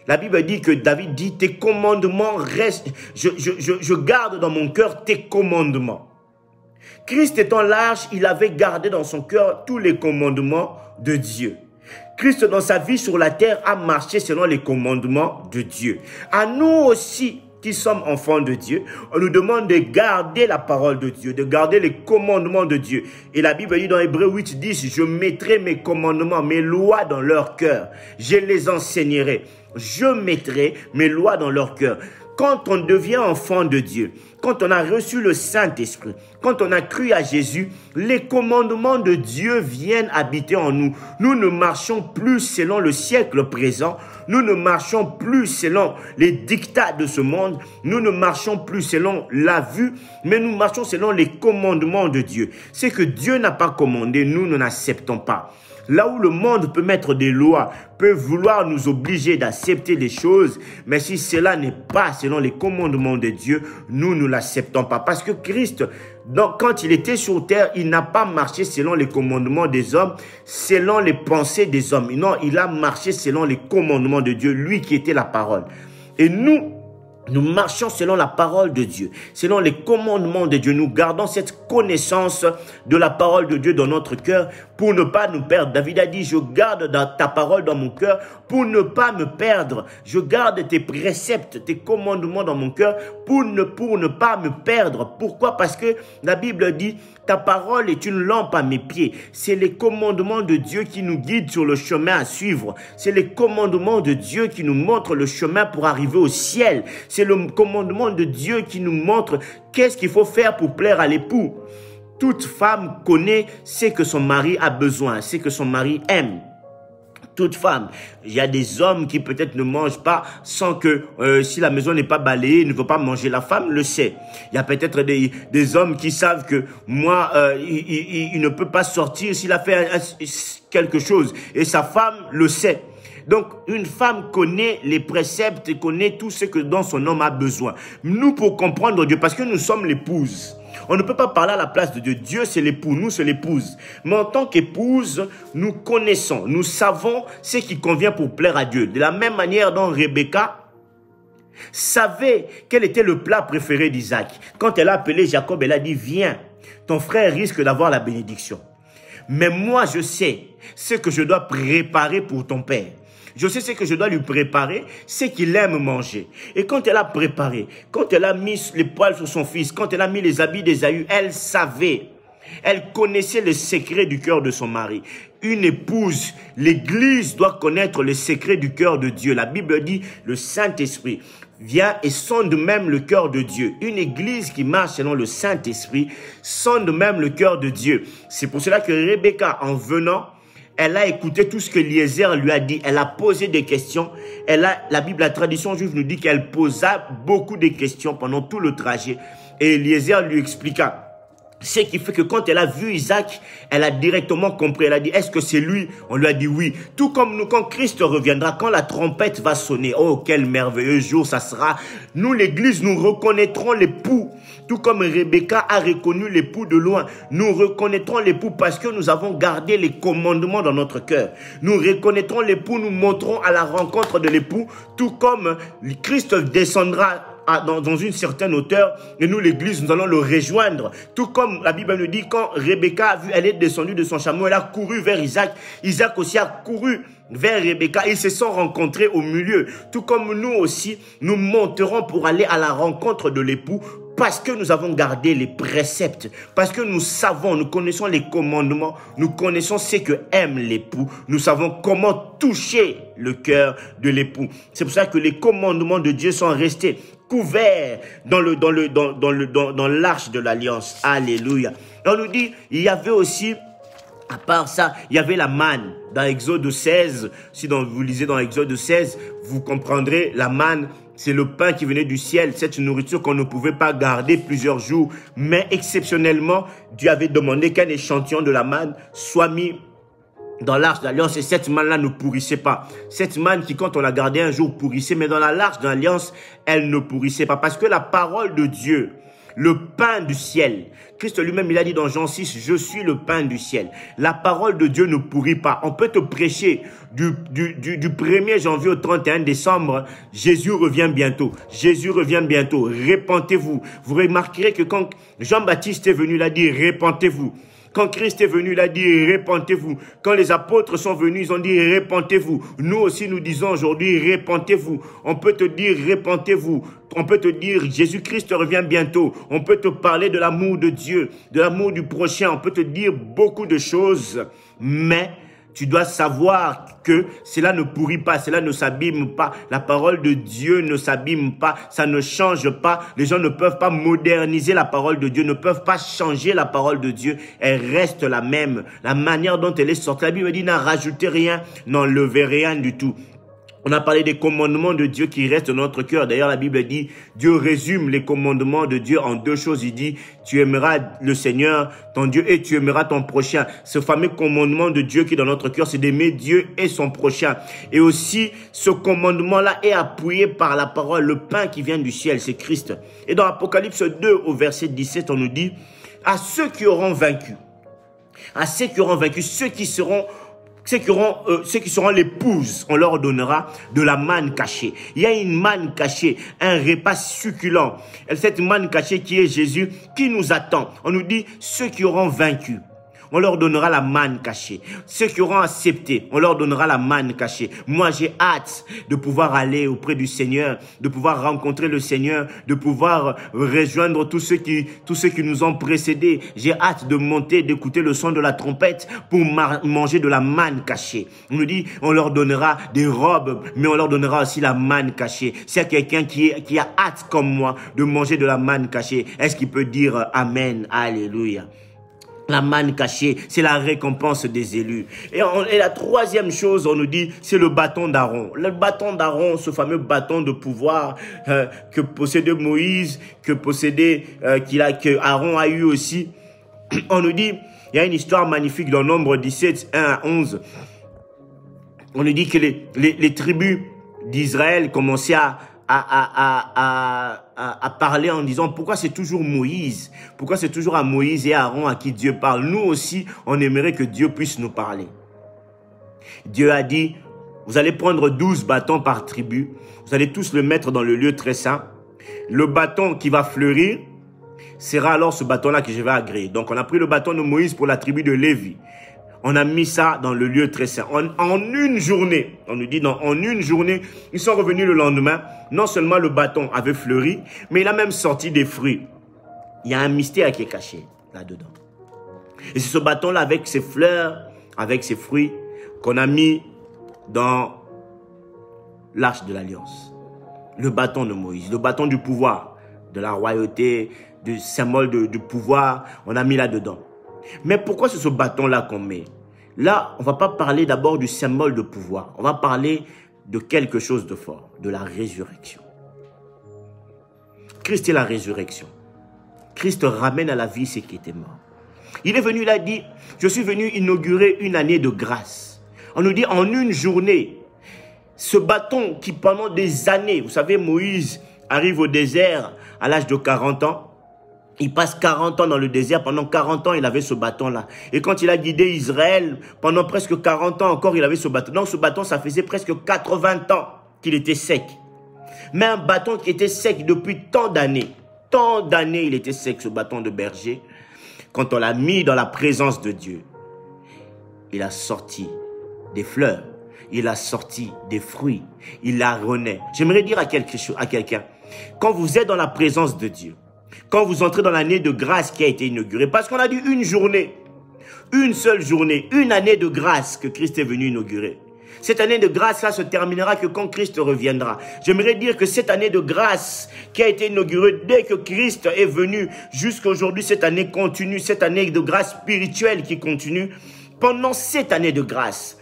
La Bible dit que David dit, tes commandements restent, je garde dans mon cœur tes commandements. Christ étant large, il avait gardé dans son cœur tous les commandements de Dieu. Christ dans sa vie sur la terre a marché selon les commandements de Dieu. À nous aussi, qui sommes enfants de Dieu, on nous demande de garder la parole de Dieu, de garder les commandements de Dieu. Et la Bible dit dans Hébreux 8, 10, je mettrai mes commandements, mes lois dans leur cœur. Je les enseignerai. Je mettrai mes lois dans leur cœur. quand on devient enfant de Dieu, quand on a reçu le Saint-Esprit, quand on a cru à Jésus, les commandements de Dieu viennent habiter en nous. Nous ne marchons plus selon le siècle présent. Nous ne marchons plus selon les dictats de ce monde. Nous ne marchons plus selon la vue, mais nous marchons selon les commandements de Dieu. Ce que Dieu n'a pas commandé, nous n'acceptons pas. Là où le monde peut mettre des lois, peut vouloir nous obliger d'accepter des choses, mais si cela n'est pas selon les commandements de Dieu, nous ne l'acceptons pas. Parce que Christ, quand il était sur terre, il n'a pas marché selon les commandements des hommes, selon les pensées des hommes. Non, il a marché selon les commandements de Dieu, lui qui était la parole. Et nous marchons selon la parole de Dieu, selon les commandements de Dieu. Nous gardons cette connaissance de la parole de Dieu dans notre cœur pour ne pas nous perdre. David a dit, je garde ta parole dans mon cœur pour ne pas me perdre. Je garde tes préceptes, tes commandements dans mon cœur pour ne pas me perdre. Pourquoi? Parce que la Bible dit, ta parole est une lampe à mes pieds. C'est les commandements de Dieu qui nous guident sur le chemin à suivre. C'est les commandements de Dieu qui nous montrent le chemin pour arriver au ciel. C'est le commandement de Dieu qui nous montre qu'est-ce qu'il faut faire pour plaire à l'époux. Toute femme connaît ce que son mari a besoin, ce que son mari aime. Toute femme. Il y a des hommes qui peut-être ne mangent pas sans que, si la maison n'est pas balayée, ne veut pas manger. La femme le sait. Il y a peut-être des hommes qui savent que moi, il ne peut pas sortir s'il a fait quelque chose. Et sa femme le sait. Donc, une femme connaît les préceptes et connaît tout ce que dont son homme a besoin. Nous, pour comprendre Dieu, parce que nous sommes l'épouse, on ne peut pas parler à la place de Dieu. Dieu, c'est l'époux, nous, c'est l'épouse. Mais en tant qu'épouse, nous connaissons, nous savons ce qui convient pour plaire à Dieu. De la même manière dont Rebecca savait quel était le plat préféré d'Isaac. Quand elle a appelé Jacob, elle a dit, viens, ton frère risque d'avoir la bénédiction. Mais moi, je sais ce que je dois préparer pour ton père. Je sais ce que je dois lui préparer, ce qu'il aime manger. Et quand elle a préparé, quand elle a mis les poils sur son fils, quand elle a mis les habits d'Ésaü, elle savait, elle connaissait le secret du cœur de son mari. Une épouse, l'Église doit connaître le secret du cœur de Dieu. La Bible dit, le Saint-Esprit vient et sonde même le cœur de Dieu. Une église qui marche selon le Saint-Esprit sonde même le cœur de Dieu. C'est pour cela que Rebecca, en venant, elle a écouté tout ce que Eliezer lui a dit. Elle a posé des questions. La Bible, la tradition juive nous dit qu'elle posa beaucoup de questions pendant tout le trajet. Et Eliezer lui expliqua. Ce qui fait que quand elle a vu Isaac, elle a directement compris. Elle a dit, est-ce que c'est lui? On lui a dit oui. Tout comme nous, quand Christ reviendra, quand la trompette va sonner, oh, quel merveilleux jour ça sera. Nous, l'église, nous reconnaîtrons l'époux. Tout comme Rebecca a reconnu l'époux de loin. Nous reconnaîtrons l'époux parce que nous avons gardé les commandements dans notre cœur. Nous reconnaîtrons l'époux, nous monterons à la rencontre de l'époux. Tout comme Christ descendra dans une certaine hauteur, et nous, l'église, nous allons le rejoindre. Tout comme la Bible nous dit, quand Rebecca a vu, elle est descendue de son chameau, elle a couru vers Isaac. Isaac aussi a couru vers Rebecca. Ils se sont rencontrés au milieu. Tout comme nous aussi, nous monterons pour aller à la rencontre de l'époux, parce que nous avons gardé les préceptes, parce que nous savons, nous connaissons les commandements, nous connaissons ce que aime l'époux, nous savons comment toucher le cœur de l'époux. C'est pour ça que les commandements de Dieu sont restés couverts dans l'arche de l'alliance. Alléluia. On nous dit, il y avait aussi, à part ça, il y avait la manne dans Exode 16. Si vous lisez dans Exode 16, vous comprendrez la manne. C'est le pain qui venait du ciel, cette nourriture qu'on ne pouvait pas garder plusieurs jours. Mais exceptionnellement, Dieu avait demandé qu'un échantillon de la manne soit mis dans l'arche d'alliance. Et cette manne-là ne pourrissait pas. Cette manne qui, quand on la gardait un jour, pourrissait. Mais dans l'arche d'alliance, elle ne pourrissait pas. Parce que la parole de Dieu, le pain du ciel, Christ lui-même, il a dit dans Jean 6, je suis le pain du ciel. La parole de Dieu ne pourrit pas. On peut te prêcher du 1er janvier au 31 décembre, Jésus revient bientôt. Jésus revient bientôt. Répentez-vous. Vous remarquerez que quand Jean-Baptiste est venu, il a dit, répentez-vous. Quand Christ est venu, il a dit, répentez-vous. Quand les apôtres sont venus, ils ont dit, répentez-vous. Nous aussi, nous disons aujourd'hui, répentez-vous. On peut te dire, répentez-vous. On peut te dire, Jésus-Christ revient bientôt. On peut te parler de l'amour de Dieu, de l'amour du prochain. On peut te dire beaucoup de choses, mais Tu dois savoir que cela ne pourrit pas, cela ne s'abîme pas. La parole de Dieu ne s'abîme pas, ça ne change pas. Les gens ne peuvent pas moderniser la parole de Dieu, ne peuvent pas changer la parole de Dieu. Elle reste la même. La manière dont elle est sortie, la Bible dit, n'a rajouté rien, n'enlevé rien du tout. On a parlé des commandements de Dieu qui restent dans notre cœur. D'ailleurs, la Bible dit, Dieu résume les commandements de Dieu en deux choses. Il dit, tu aimeras le Seigneur, ton Dieu, et tu aimeras ton prochain. Ce fameux commandement de Dieu qui est dans notre cœur, c'est d'aimer Dieu et son prochain. Et aussi, ce commandement-là est appuyé par la parole, le pain qui vient du ciel, c'est Christ. Et dans Apocalypse 2, au verset 17, on nous dit, à ceux qui auront vaincu, ceux qui seront l'épouse, on leur donnera de la manne cachée. Il y a une manne cachée, un repas succulent. Et cette manne cachée qui est Jésus, qui nous attend. On nous dit, ceux qui auront vaincu, on leur donnera la manne cachée. Ceux qui auront accepté, on leur donnera la manne cachée. Moi, j'ai hâte de pouvoir aller auprès du Seigneur, de pouvoir rencontrer le Seigneur, de pouvoir rejoindre tous ceux qui nous ont précédés. J'ai hâte de monter, d'écouter le son de la trompette pour manger de la manne cachée. On nous dit, on leur donnera des robes, mais on leur donnera aussi la manne cachée. S'il y a quelqu'un qui a hâte comme moi de manger de la manne cachée, est-ce qu'il peut dire Amen, Alléluia? La manne cachée, c'est la récompense des élus. Et la troisième chose, on nous dit, c'est le bâton d'Aaron. Le bâton d'Aaron, ce fameux bâton de pouvoir que possédait Moïse, que Aaron a eu aussi. On nous dit, il y a une histoire magnifique dans Nombre 17, 1 à 11. On nous dit que les tribus d'Israël commençaient à parler en disant pourquoi c'est toujours Moïse, pourquoi c'est toujours à Moïse et à Aaron à qui Dieu parle. Nous aussi, on aimerait que Dieu puisse nous parler. Dieu a dit, vous allez prendre 12 bâtons par tribu, vous allez tous le mettre dans le lieu très saint. Le bâton qui va fleurir sera alors ce bâton-là que je vais agréer. Donc on a pris le bâton de Moïse pour la tribu de Lévi. On a mis ça dans le lieu très saint. En une journée, on nous dit en une journée, ils sont revenus le lendemain. Non seulement le bâton avait fleuri, mais il a même sorti des fruits. Il y a un mystère qui est caché là-dedans. Et c'est ce bâton-là avec ses fleurs, avec ses fruits, qu'on a mis dans l'arche de l'alliance. Le bâton de Moïse, le bâton du pouvoir, de la royauté, du symbole du pouvoir, on a mis là-dedans. Mais pourquoi c'est ce bâton-là qu'on met? Là, on ne va pas parler d'abord du symbole de pouvoir. On va parler de quelque chose de fort, de la résurrection. Christ est la résurrection. Christ ramène à la vie ce qui était mort. Il est venu, il a dit, je suis venu inaugurer une année de grâce. On nous dit en une journée, ce bâton qui pendant des années, vous savez, Moïse arrive au désert à l'âge de 40 ans. Il passe 40 ans dans le désert. Pendant 40 ans, il avait ce bâton-là. Et quand il a guidé Israël, pendant presque 40 ans encore, il avait ce bâton. Donc ce bâton, ça faisait presque 80 ans qu'il était sec. Mais un bâton qui était sec depuis tant d'années, il était sec, ce bâton de berger. Quand on l'a mis dans la présence de Dieu, il a sorti des fleurs, il a sorti des fruits, il a renaît. J'aimerais dire à quelqu'un, quand vous êtes dans la présence de Dieu, quand vous entrez dans l'année de grâce qui a été inaugurée, parce qu'on a dit une journée, une seule journée, une année de grâce que Christ est venu inaugurer. Cette année de grâce-là se terminera que quand Christ reviendra. J'aimerais dire que cette année de grâce qui a été inaugurée dès que Christ est venu, jusqu'à aujourd'hui, cette année continue, cette année de grâce spirituelle qui continue. Pendant cette année de grâce,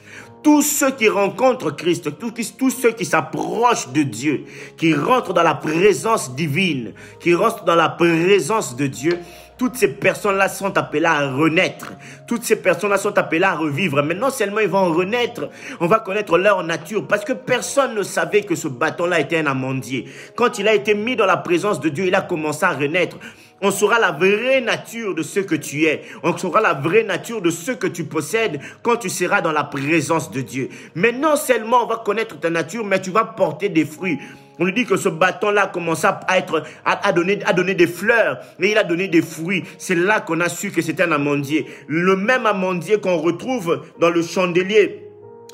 tous ceux qui rencontrent Christ, tous ceux qui s'approchent de Dieu, qui rentrent dans la présence divine, qui rentrent dans la présence de Dieu, toutes ces personnes-là sont appelées à renaître. Toutes ces personnes-là sont appelées à revivre. Mais non seulement ils vont renaître, on va connaître leur nature. Parce que personne ne savait que ce bâton-là était un amandier. Quand il a été mis dans la présence de Dieu, il a commencé à renaître. On saura la vraie nature de ce que tu es. On saura la vraie nature de ce que tu possèdes quand tu seras dans la présence de Dieu. Mais non seulement on va connaître ta nature, mais tu vas porter des fruits. On nous dit que ce bâton-là commence à donner des fleurs, et il a donné des fruits. C'est là qu'on a su que c'était un amandier. Le même amandier qu'on retrouve dans le chandelier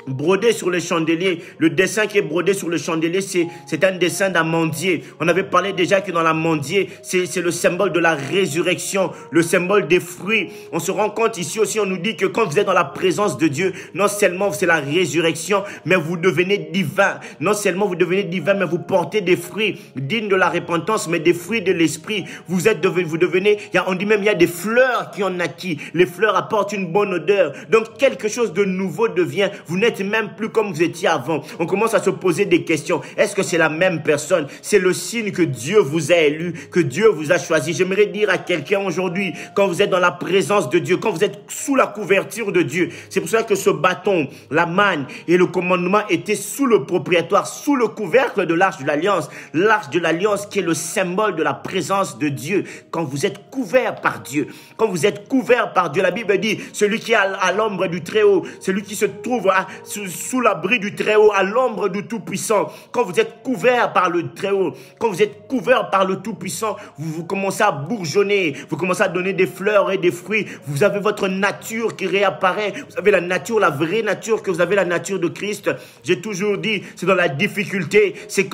brodé sur le chandelier. Le dessin qui est brodé sur le chandelier, c'est un dessin d'amandier. On avait parlé déjà que dans l'amandier, c'est le symbole de la résurrection, le symbole des fruits. On se rend compte ici aussi, on nous dit que quand vous êtes dans la présence de Dieu, non seulement c'est la résurrection, mais vous devenez divin. Non seulement vous devenez divin, mais vous portez des fruits dignes de la repentance, mais des fruits de l'esprit. Vous devenez, on dit même il y a des fleurs qui ont naquit. Les fleurs apportent une bonne odeur. Donc quelque chose de nouveau devient. Vous n'êtes même plus comme vous étiez avant. On commence à se poser des questions. Est-ce que c'est la même personne? C'est le signe que Dieu vous a élu, que Dieu vous a choisi. J'aimerais dire à quelqu'un aujourd'hui, quand vous êtes dans la présence de Dieu, quand vous êtes sous la couverture de Dieu, c'est pour ça que ce bâton, la manne et le commandement étaient sous le propriétaire, sous le couvercle de l'arche de l'alliance. L'arche de l'alliance qui est le symbole de la présence de Dieu. Quand vous êtes couvert par Dieu, quand vous êtes couvert par Dieu, la Bible dit, celui qui est à l'ombre du Très-Haut, celui qui se trouve sous l'abri du Très-Haut, à l'ombre du Tout-Puissant. Quand vous êtes couvert par le Très-Haut, quand vous êtes couvert par le Tout-Puissant, vous commencez à bourgeonner, vous commencez à donner des fleurs et des fruits. Vous avez votre nature qui réapparaît. Vous avez la nature, la vraie nature, que vous avez la nature de Christ. J'ai toujours dit, c'est dans la difficulté, c'est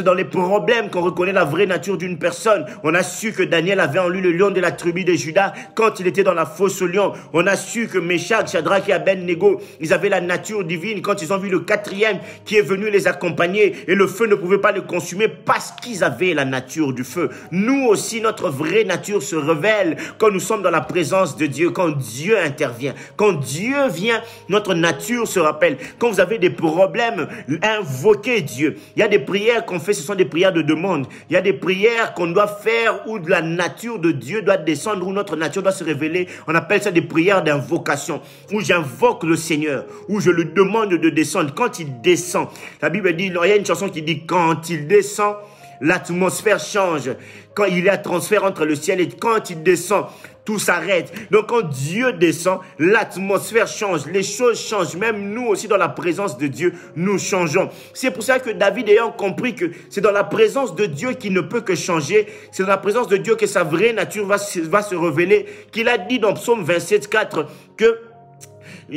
dans les problèmes qu'on reconnaît la vraie nature d'une personne. On a su que Daniel avait en lui le lion de la tribu de Juda quand il était dans la fosse au lion. On a su que Meshach, Shadrach et Abednego, ils avaient la nature divine quand ils ont vu le quatrième qui est venu les accompagner et le feu ne pouvait pas le consumer parce qu'ils avaient la nature du feu. Nous aussi, notre vraie nature se révèle quand nous sommes dans la présence de Dieu, quand Dieu intervient. Quand Dieu vient, notre nature se rappelle. Quand vous avez des problèmes, invoquez Dieu. Il y a des prières qu'on fait, ce sont des prières de demande. Il y a des prières qu'on doit faire où la nature de Dieu doit descendre, où notre nature doit se révéler. On appelle ça des prières d'invocation, où j'invoque le Seigneur, où je lui demande de descendre. Quand il descend, la Bible dit, il y a une chanson qui dit, quand il descend, l'atmosphère change. Quand il y a transfert entre le ciel et quand il descend, tout s'arrête. Donc quand Dieu descend, l'atmosphère change, les choses changent. Même nous aussi dans la présence de Dieu, nous changeons. C'est pour ça que David ayant compris que c'est dans la présence de Dieu qu'il ne peut que changer, c'est dans la présence de Dieu que sa vraie nature va se révéler, qu'il a dit dans Psaume 27,4 que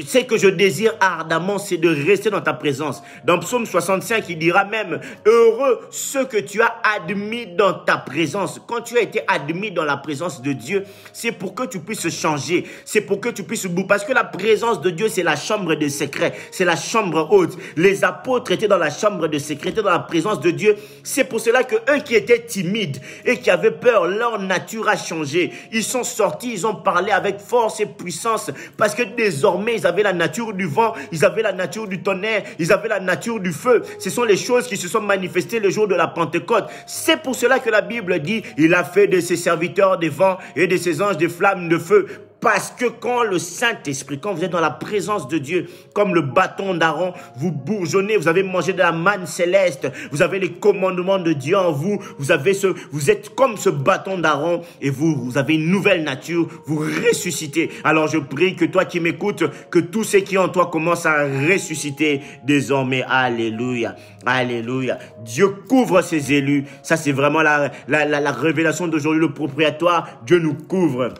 ce que je désire ardemment, c'est de rester dans ta présence. Dans Psaume 65, il dira même, heureux ceux que tu as admis dans ta présence. Quand tu as été admis dans la présence de Dieu, c'est pour que tu puisses changer. C'est pour que tu puisses bouger. Parce que la présence de Dieu, c'est la chambre des secrets. C'est la chambre haute. Les apôtres étaient dans la chambre des secrets, étaient dans la présence de Dieu. C'est pour cela que eux qui étaient timides et qui avaient peur, leur nature a changé. Ils sont sortis, ils ont parlé avec force et puissance. Parce que désormais, ils avaient la nature du vent, ils avaient la nature du tonnerre, ils avaient la nature du feu. Ce sont les choses qui se sont manifestées le jour de la Pentecôte. C'est pour cela que la Bible dit, il a fait de ses serviteurs des vents et de ses anges des flammes de feu. Parce que quand le Saint-Esprit, quand vous êtes dans la présence de Dieu, comme le bâton d'Aaron, vous bourgeonnez, vous avez mangé de la manne céleste, vous avez les commandements de Dieu en vous, vous êtes comme ce bâton d'Aaron et vous avez une nouvelle nature, vous ressuscitez. Alors je prie que toi qui m'écoutes, que tous ceux qui en toi commencent à ressusciter désormais. Alléluia, alléluia. Dieu couvre ses élus. Ça c'est vraiment la révélation d'aujourd'hui, le propriétaire. Dieu nous couvre.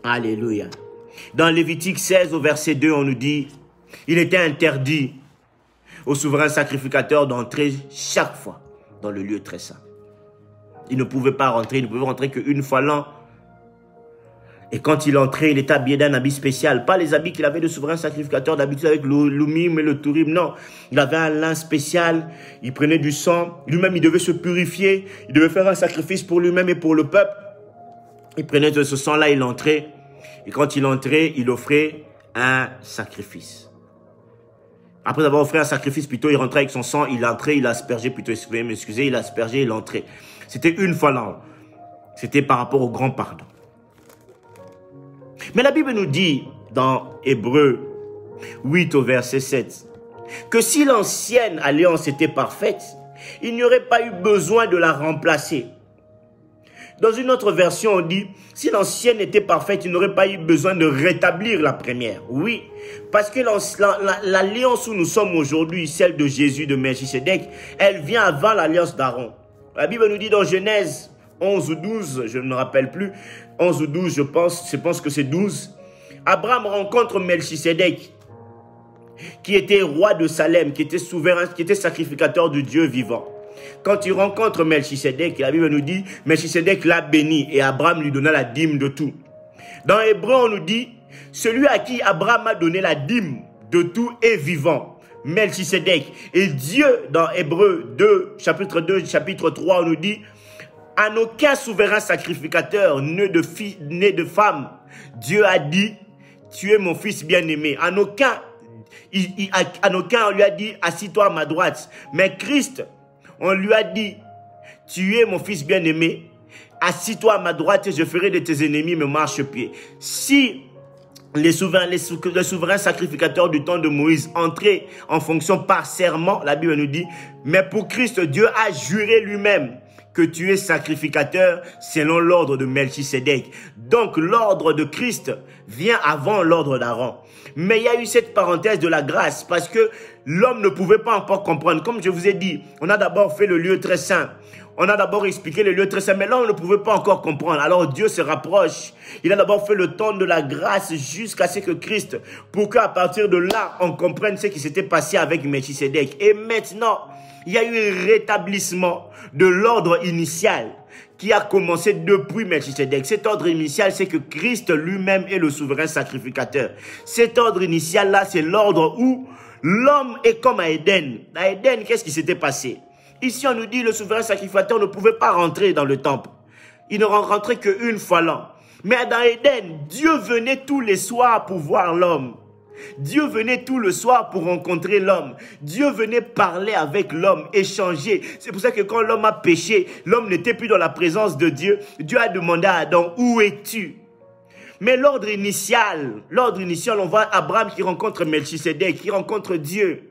Alléluia. Dans Lévitique 16 au verset 2, on nous dit, il était interdit au souverain sacrificateur d'entrer chaque fois dans le lieu très saint. Il ne pouvait pas rentrer, il ne pouvait rentrer qu'une fois l'an. Et quand il entrait, il était habillé d'un habit spécial. Pas les habits qu'il avait de souverain sacrificateur d'habitude avec l'oumim et le tourim. Non, il avait un lin spécial. Il prenait du sang. Lui-même, il devait se purifier. Il devait faire un sacrifice pour lui-même et pour le peuple. Il prenait de ce sang-là, il entrait. Et quand il entrait, il offrait un sacrifice. Après avoir offert un sacrifice, plutôt, il rentrait avec son sang, il entrait, il aspergeait, plutôt, il aspergeait, il entrait. C'était une fois l'an. C'était par rapport au grand pardon. Mais la Bible nous dit, dans Hébreux 8 au verset 7, que si l'ancienne alliance était parfaite, il n'y aurait pas eu besoin de la remplacer. Dans une autre version, on dit, si l'ancienne était parfaite, il n'aurait pas eu besoin de rétablir la première. Oui, parce que l'alliance où nous sommes aujourd'hui, celle de Jésus, de Melchisédek, elle vient avant l'alliance d'Aaron. La Bible nous dit dans Genèse 11 ou 12, je ne me rappelle plus, 11 ou 12 je pense que c'est 12, Abraham rencontre Melchisédek. qui était roi de Salem, qui était souverain, qui était sacrificateur du Dieu vivant. Quand il rencontre Melchisedec, la Bible nous dit, Melchisedec l'a béni et Abraham lui donna la dîme de tout. Dans Hébreu, on nous dit, celui à qui Abraham a donné la dîme de tout est vivant. Melchisedec. Et Dieu, dans Hébreu 2, chapitre 2, chapitre 3, on nous dit, à aucun souverain sacrificateur né de femme, Dieu a dit, tu es mon fils bien-aimé. À aucun, on lui a dit, assis-toi à ma droite. Mais Christ, on lui a dit, tu es mon fils bien-aimé, assis-toi à ma droite et je ferai de tes ennemis mes marchepieds. Si les souverains sacrificateurs du temps de Moïse entraient en fonction par serment, la Bible nous dit, mais pour Christ, Dieu a juré lui-même que tu es sacrificateur selon l'ordre de Melchisedec. Donc l'ordre de Christ vient avant l'ordre d'Aaron. Mais il y a eu cette parenthèse de la grâce parce que l'homme ne pouvait pas encore comprendre. Comme je vous ai dit, on a d'abord fait le lieu très saint. On a d'abord expliqué le lieu très saint, mais là, on ne pouvait pas encore comprendre. Alors Dieu se rapproche. Il a d'abord fait le temps de la grâce jusqu'à ce que Christ, pour qu'à partir de là, on comprenne ce qui s'était passé avec Melchisedec. Et maintenant, il y a eu un rétablissement de l'ordre initial qui a commencé depuis Melchisedec. Cet ordre initial, c'est que Christ lui-même est le souverain sacrificateur. Cet ordre initial-là, c'est l'ordre où l'homme est comme à Éden. À Éden, qu'est-ce qui s'était passé? Ici, on nous dit que le souverain sacrificateur ne pouvait pas rentrer dans le temple. Il ne rentrait qu'une fois l'an. Mais dans Éden, Dieu venait tous les soirs pour voir l'homme. Dieu venait tout le soir pour rencontrer l'homme. Dieu venait parler avec l'homme, échanger. C'est pour ça que quand l'homme a péché, l'homme n'était plus dans la présence de Dieu. Dieu a demandé à Adam, où es-tu? Mais l'ordre initial, on voit Abraham qui rencontre Melchisedec, qui rencontre Dieu.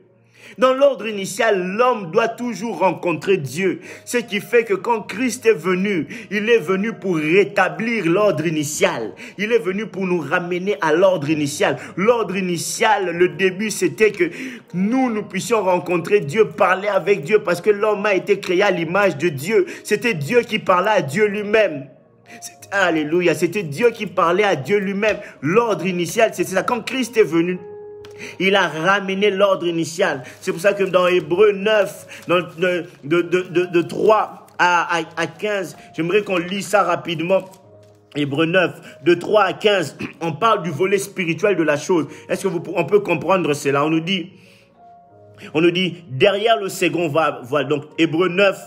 Dans l'ordre initial, l'homme doit toujours rencontrer Dieu. Ce qui fait que quand Christ est venu, il est venu pour rétablir l'ordre initial. Il est venu pour nous ramener à l'ordre initial. L'ordre initial, le début, c'était que nous puissions rencontrer Dieu, parler avec Dieu, parce que l'homme a été créé à l'image de Dieu. C'était Dieu qui parlait à Dieu lui-même. Alléluia, c'était Dieu qui parlait à Dieu lui-même. L'ordre initial, c'est ça. Quand Christ est venu, il a ramené l'ordre initial. C'est pour ça que dans Hébreu 9, de 3 à 15, j'aimerais qu'on lise ça rapidement. Hébreu 9, de 3 à 15, on parle du volet spirituel de la chose. Est-ce que on peut comprendre cela? On nous dit, derrière le second voile, donc Hébreu 9,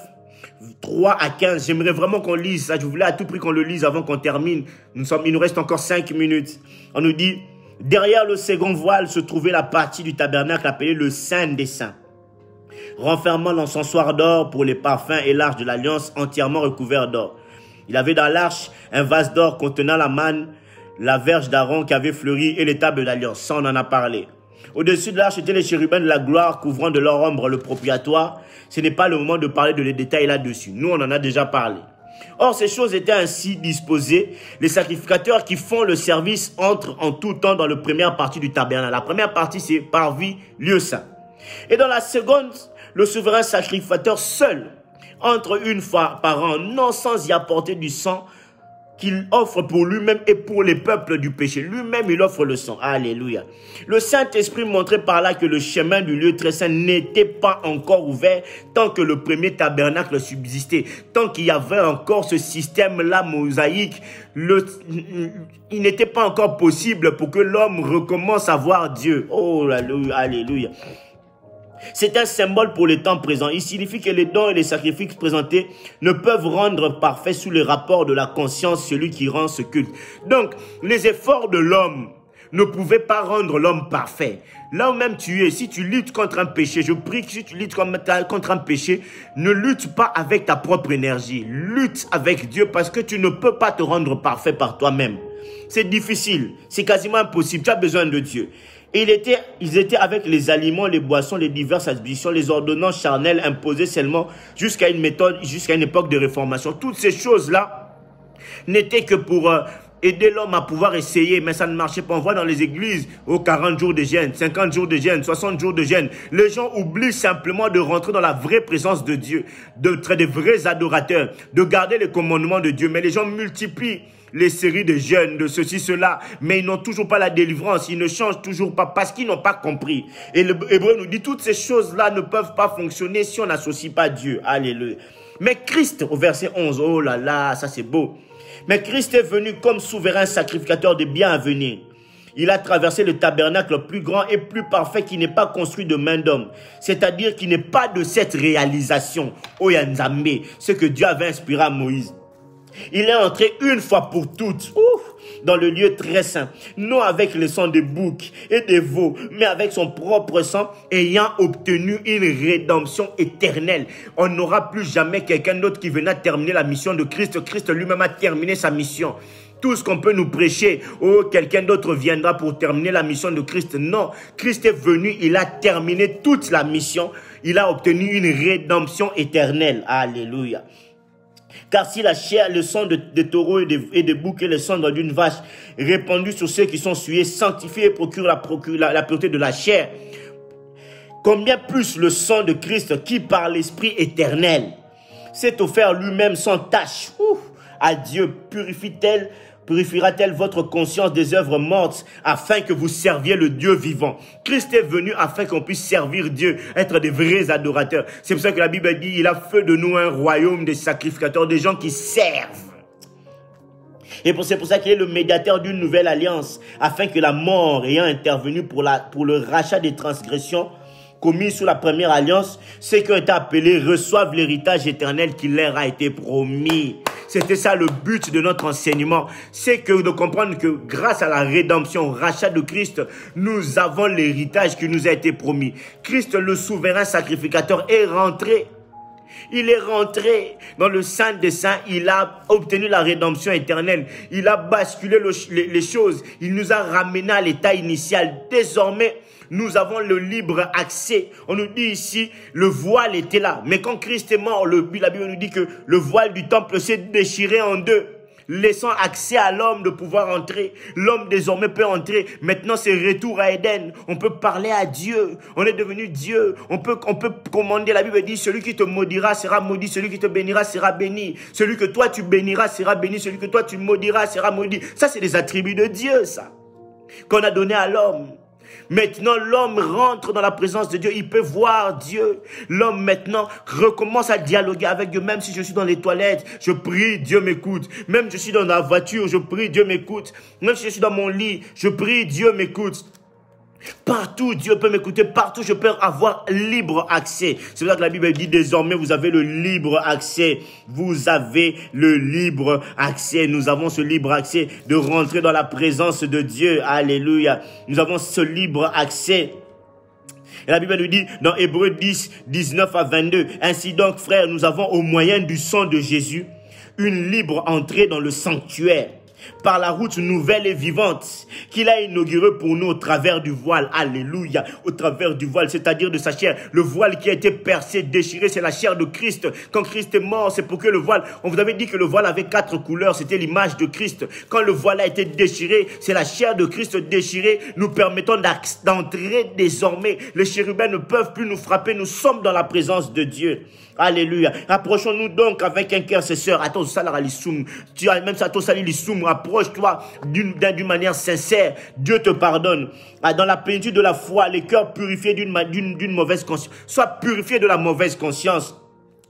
3 à 15, j'aimerais vraiment qu'on lise ça. Je voulais à tout prix qu'on le lise avant qu'on termine. Il nous reste encore 5 minutes. On nous dit, derrière le second voile se trouvait la partie du tabernacle appelée le Saint des Saints, renfermant l'encensoir d'or pour les parfums et l'arche de l'alliance entièrement recouvert d'or. Il avait dans l'arche un vase d'or contenant la manne, la verge d'Aaron qui avait fleuri et les tables d'alliance. Ça, on en a parlé. Au-dessus de l'arche étaient les chérubins de la gloire couvrant de leur ombre le propitiatoire. Ce n'est pas le moment de parler de les détails là-dessus. Nous, on en a déjà parlé. Or, ces choses étaient ainsi disposées. Les sacrificateurs qui font le service entrent en tout temps dans la première partie du tabernacle. La première partie, c'est parvis, lieu saint. Et dans la seconde, le souverain sacrificateur seul entre une fois par an, non sans y apporter du sang qu'il offre pour lui-même et pour les peuples du péché. Lui-même, il offre le sang. Alléluia. Le Saint-Esprit montrait par là que le chemin du lieu très saint n'était pas encore ouvert tant que le premier tabernacle subsistait. Tant qu'il y avait encore ce système-là mosaïque, il n'était pas encore possible pour que l'homme recommence à voir Dieu. Oh, alléluia. C'est un symbole pour les temps présents. Il signifie que les dons et les sacrifices présentés ne peuvent rendre parfait sous le rapport de la conscience celui qui rend ce culte. Donc, les efforts de l'homme ne pouvaient pas rendre l'homme parfait. Là où même tu es, si tu luttes contre un péché, je prie que si tu luttes contre un péché, ne lutte pas avec ta propre énergie. Lutte avec Dieu parce que tu ne peux pas te rendre parfait par toi-même. C'est difficile, c'est quasiment impossible, tu as besoin de Dieu. Et ils étaient avec les aliments, les boissons, les diverses additions, les ordonnances charnelles imposées seulement jusqu'à une époque de réformation. Toutes ces choses-là n'étaient que pour aider l'homme à pouvoir essayer, mais ça ne marchait pas. On voit dans les églises, 40 jours de jeûne, 50 jours de jeûne, 60 jours de jeûne. Les gens oublient simplement de rentrer dans la vraie présence de Dieu, d'être des vrais adorateurs, de garder les commandements de Dieu. Mais les gens multiplient les séries de jeunes, de ceci, cela, mais ils n'ont toujours pas la délivrance, ils ne changent toujours pas parce qu'ils n'ont pas compris. Et l'Hébreu nous dit, toutes ces choses-là ne peuvent pas fonctionner si on n'associe pas Dieu. Alléluia. Mais Christ, au verset 11, oh là là, ça c'est beau. Mais Christ est venu comme souverain sacrificateur de biens à venir. Il a traversé le tabernacle plus grand et plus parfait qui n'est pas construit de main d'homme. C'est-à-dire qu'il n'est pas de cette réalisation, oh Yanzambe, ce que Dieu avait inspiré à Moïse. Il est entré une fois pour toutes dans le lieu très saint, non avec le sang des boucs et des veaux, mais avec son propre sang, ayant obtenu une rédemption éternelle. On n'aura plus jamais quelqu'un d'autre qui viendra terminer la mission de Christ. Christ lui-même a terminé sa mission. Tout ce qu'on peut nous prêcher, oh, quelqu'un d'autre viendra pour terminer la mission de Christ. Non, Christ est venu, il a terminé toute la mission. Il a obtenu une rédemption éternelle. Alléluia. Car si la chair, le sang de taureaux et de boucs et le sang d'une vache répandu sur ceux qui sont souillés, sanctifiés et procure la pureté de la chair, combien plus le sang de Christ qui par l'Esprit éternel s'est offert lui-même sans tache à Dieu, purifiera-t-elle votre conscience des œuvres mortes afin que vous serviez le Dieu vivant. Christ est venu afin qu'on puisse servir Dieu, être des vrais adorateurs. C'est pour ça que la Bible dit, il a fait de nous un royaume des sacrificateurs, des gens qui servent. Et c'est pour ça qu'il est le médiateur d'une nouvelle alliance, afin que la mort ayant intervenu pour le rachat des transgressions commis sous la première alliance, ceux qui ont été appelés reçoivent l'héritage éternel qui leur a été promis. C'était ça le but de notre enseignement. C'est que de comprendre que grâce à la rédemption, au rachat de Christ, nous avons l'héritage qui nous a été promis. Christ, le souverain sacrificateur, est rentré. Il est rentré dans le Saint des Saints, il a obtenu la rédemption éternelle, il a basculé les choses, il nous a ramené à l'état initial. Désormais, nous avons le libre accès. On nous dit ici, le voile était là. Mais quand Christ est mort, la Bible nous dit que le voile du temple s'est déchiré en deux, laissant accès à l'homme de pouvoir entrer. L'homme désormais peut entrer. Maintenant, c'est retour à Éden. On peut parler à Dieu. On est devenu Dieu. On peut commander. La Bible dit, celui qui te maudira sera maudit. Celui qui te bénira sera béni. Celui que toi tu béniras sera béni. Celui que toi tu maudiras sera maudit. Ça, c'est des attributs de Dieu, ça, qu'on a donné à l'homme. Maintenant, l'homme rentre dans la présence de Dieu. Il peut voir Dieu. L'homme, maintenant, recommence à dialoguer avec Dieu. Même si je suis dans les toilettes, je prie, Dieu m'écoute. Même si je suis dans la voiture, je prie, Dieu m'écoute. Même si je suis dans mon lit, je prie, Dieu m'écoute. Partout, Dieu peut m'écouter. Partout, je peux avoir libre accès. C'est pour ça que la Bible dit désormais, vous avez le libre accès. Vous avez le libre accès. Nous avons ce libre accès de rentrer dans la présence de Dieu. Alléluia. Nous avons ce libre accès. Et la Bible nous dit dans Hébreux 10, 19 à 22. Ainsi donc, frères, nous avons au moyen du sang de Jésus une libre entrée dans le sanctuaire, par la route nouvelle et vivante qu'il a inaugurée pour nous au travers du voile. Alléluia. Au travers du voile, c'est-à-dire de sa chair. Le voile qui a été percé, déchiré, c'est la chair de Christ. Quand Christ est mort, c'est pour que le voile... On vous avait dit que le voile avait 4 couleurs. C'était l'image de Christ. Quand le voile a été déchiré, c'est la chair de Christ déchirée, nous permettant d'entrer désormais. Les chérubins ne peuvent plus nous frapper. Nous sommes dans la présence de Dieu. Alléluia. Approchons-nous donc avec un cœur, sœurs. Attends, ça la lissoum. Tu as même ça, toi, ça lissoum. Approche-toi d'une manière sincère. Dieu te pardonne. Dans la plénitude de la foi, les cœurs purifiés d'une mauvaise conscience. Sois purifié de la mauvaise conscience.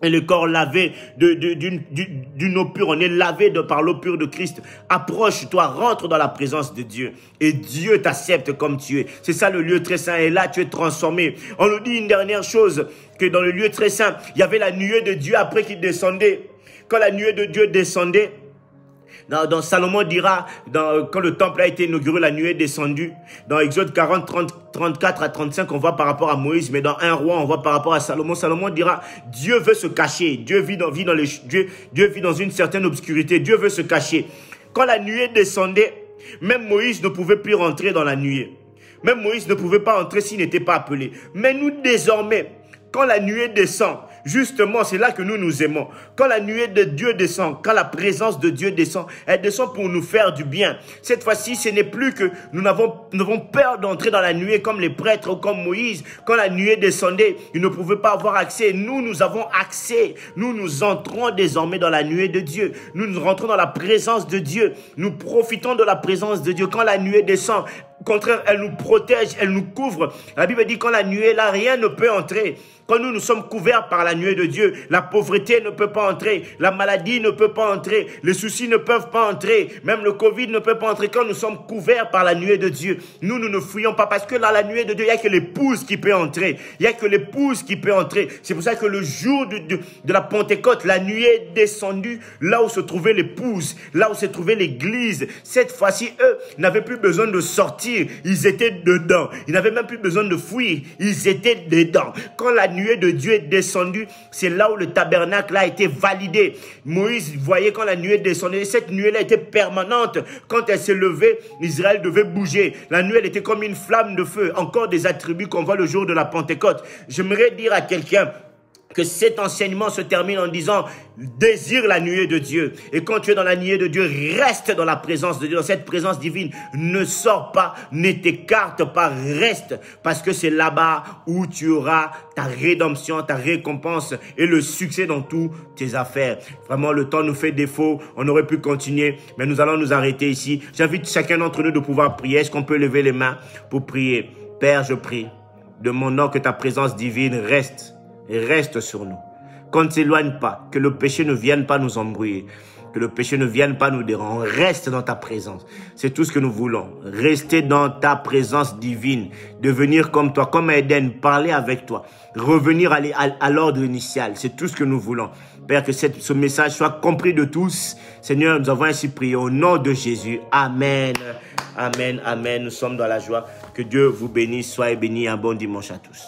Et le corps lavé d'une eau pure. On est lavé par l'eau pure de Christ. Approche-toi, rentre dans la présence de Dieu. Et Dieu t'accepte comme tu es. C'est ça le lieu très saint. Et là, tu es transformé. On nous dit une dernière chose, que dans le lieu très saint, il y avait la nuée de Dieu après qu'il descendait. Quand la nuée de Dieu descendait, dans Salomon dira, quand le temple a été inauguré, la nuée est descendue. Dans Exode 40, 34 à 35, on voit par rapport à Moïse, mais dans 1 roi, on voit par rapport à Salomon. Salomon dira, Dieu veut se cacher. Dieu vit dans une certaine obscurité. Dieu veut se cacher. Quand la nuée descendait, même Moïse ne pouvait plus rentrer dans la nuée. Même Moïse ne pouvait pas entrer s'il n'était pas appelé. Mais nous, désormais, quand la nuée descend, Justement, c'est là que nous nous aimons. Quand la nuée de Dieu descend, quand la présence de Dieu descend, elle descend pour nous faire du bien. Cette fois-ci, ce n'est plus que nous avons peur d'entrer dans la nuée comme les prêtres ou comme Moïse. Quand la nuée descendait, ils ne pouvaient pas avoir accès. Nous avons accès. Nous entrons désormais dans la nuée de Dieu. Nous rentrons dans la présence de Dieu. Nous profitons de la présence de Dieu. Quand la nuée descend, au contraire, elle nous protège, elle nous couvre. La Bible dit quand la nuée est là, rien ne peut entrer. Quand nous sommes couverts par la nuée de Dieu, la pauvreté ne peut pas entrer, la maladie ne peut pas entrer, les soucis ne peuvent pas entrer, même le Covid ne peut pas entrer. Quand nous sommes couverts par la nuée de Dieu, nous ne fuyons pas parce que dans la nuée de Dieu, il n'y a que l'épouse qui peut entrer. Il n'y a que l'épouse qui peut entrer. C'est pour ça que le jour de la Pentecôte, la nuée est descendue là où se trouvait l'épouse, là où se trouvait l'église. Cette fois-ci, eux n'avaient plus besoin de sortir, ils étaient dedans. Ils n'avaient même plus besoin de fuir, ils étaient dedans. Quand la nuée de Dieu est descendue, c'est là où le tabernacle a été validé. Moïse voyait quand la nuée descendait, cette nuée-là était permanente. Quand elle s'est levée, Israël devait bouger. La nuée, elle était comme une flamme de feu. Encore des attributs qu'on voit le jour de la Pentecôte. J'aimerais dire à quelqu'un que cet enseignement se termine en disant désire la nuée de Dieu. Et quand tu es dans la nuée de Dieu, reste dans la présence de Dieu, dans cette présence divine. Ne sors pas, ne t'écarte pas, reste. Parce que c'est là-bas où tu auras ta rédemption, ta récompense et le succès dans toutes tes affaires. Vraiment, le temps nous fait défaut. On aurait pu continuer, mais nous allons nous arrêter ici. J'invite chacun d'entre nous de pouvoir prier. Est-ce qu'on peut lever les mains pour prier? Père, je prie de mon nom que ta présence divine reste sur nous. Qu'on ne s'éloigne pas, que le péché ne vienne pas nous embrouiller, que le péché ne vienne pas nous déranger. Reste dans ta présence. C'est tout ce que nous voulons. Rester dans ta présence divine. Devenir comme toi, comme Éden, parler avec toi. Revenir à l'ordre initial. C'est tout ce que nous voulons. Père, que ce message soit compris de tous. Seigneur, nous avons ainsi prié au nom de Jésus. Amen. Amen. Amen. Nous sommes dans la joie. Que Dieu vous bénisse. Soyez bénis. Un bon dimanche à tous.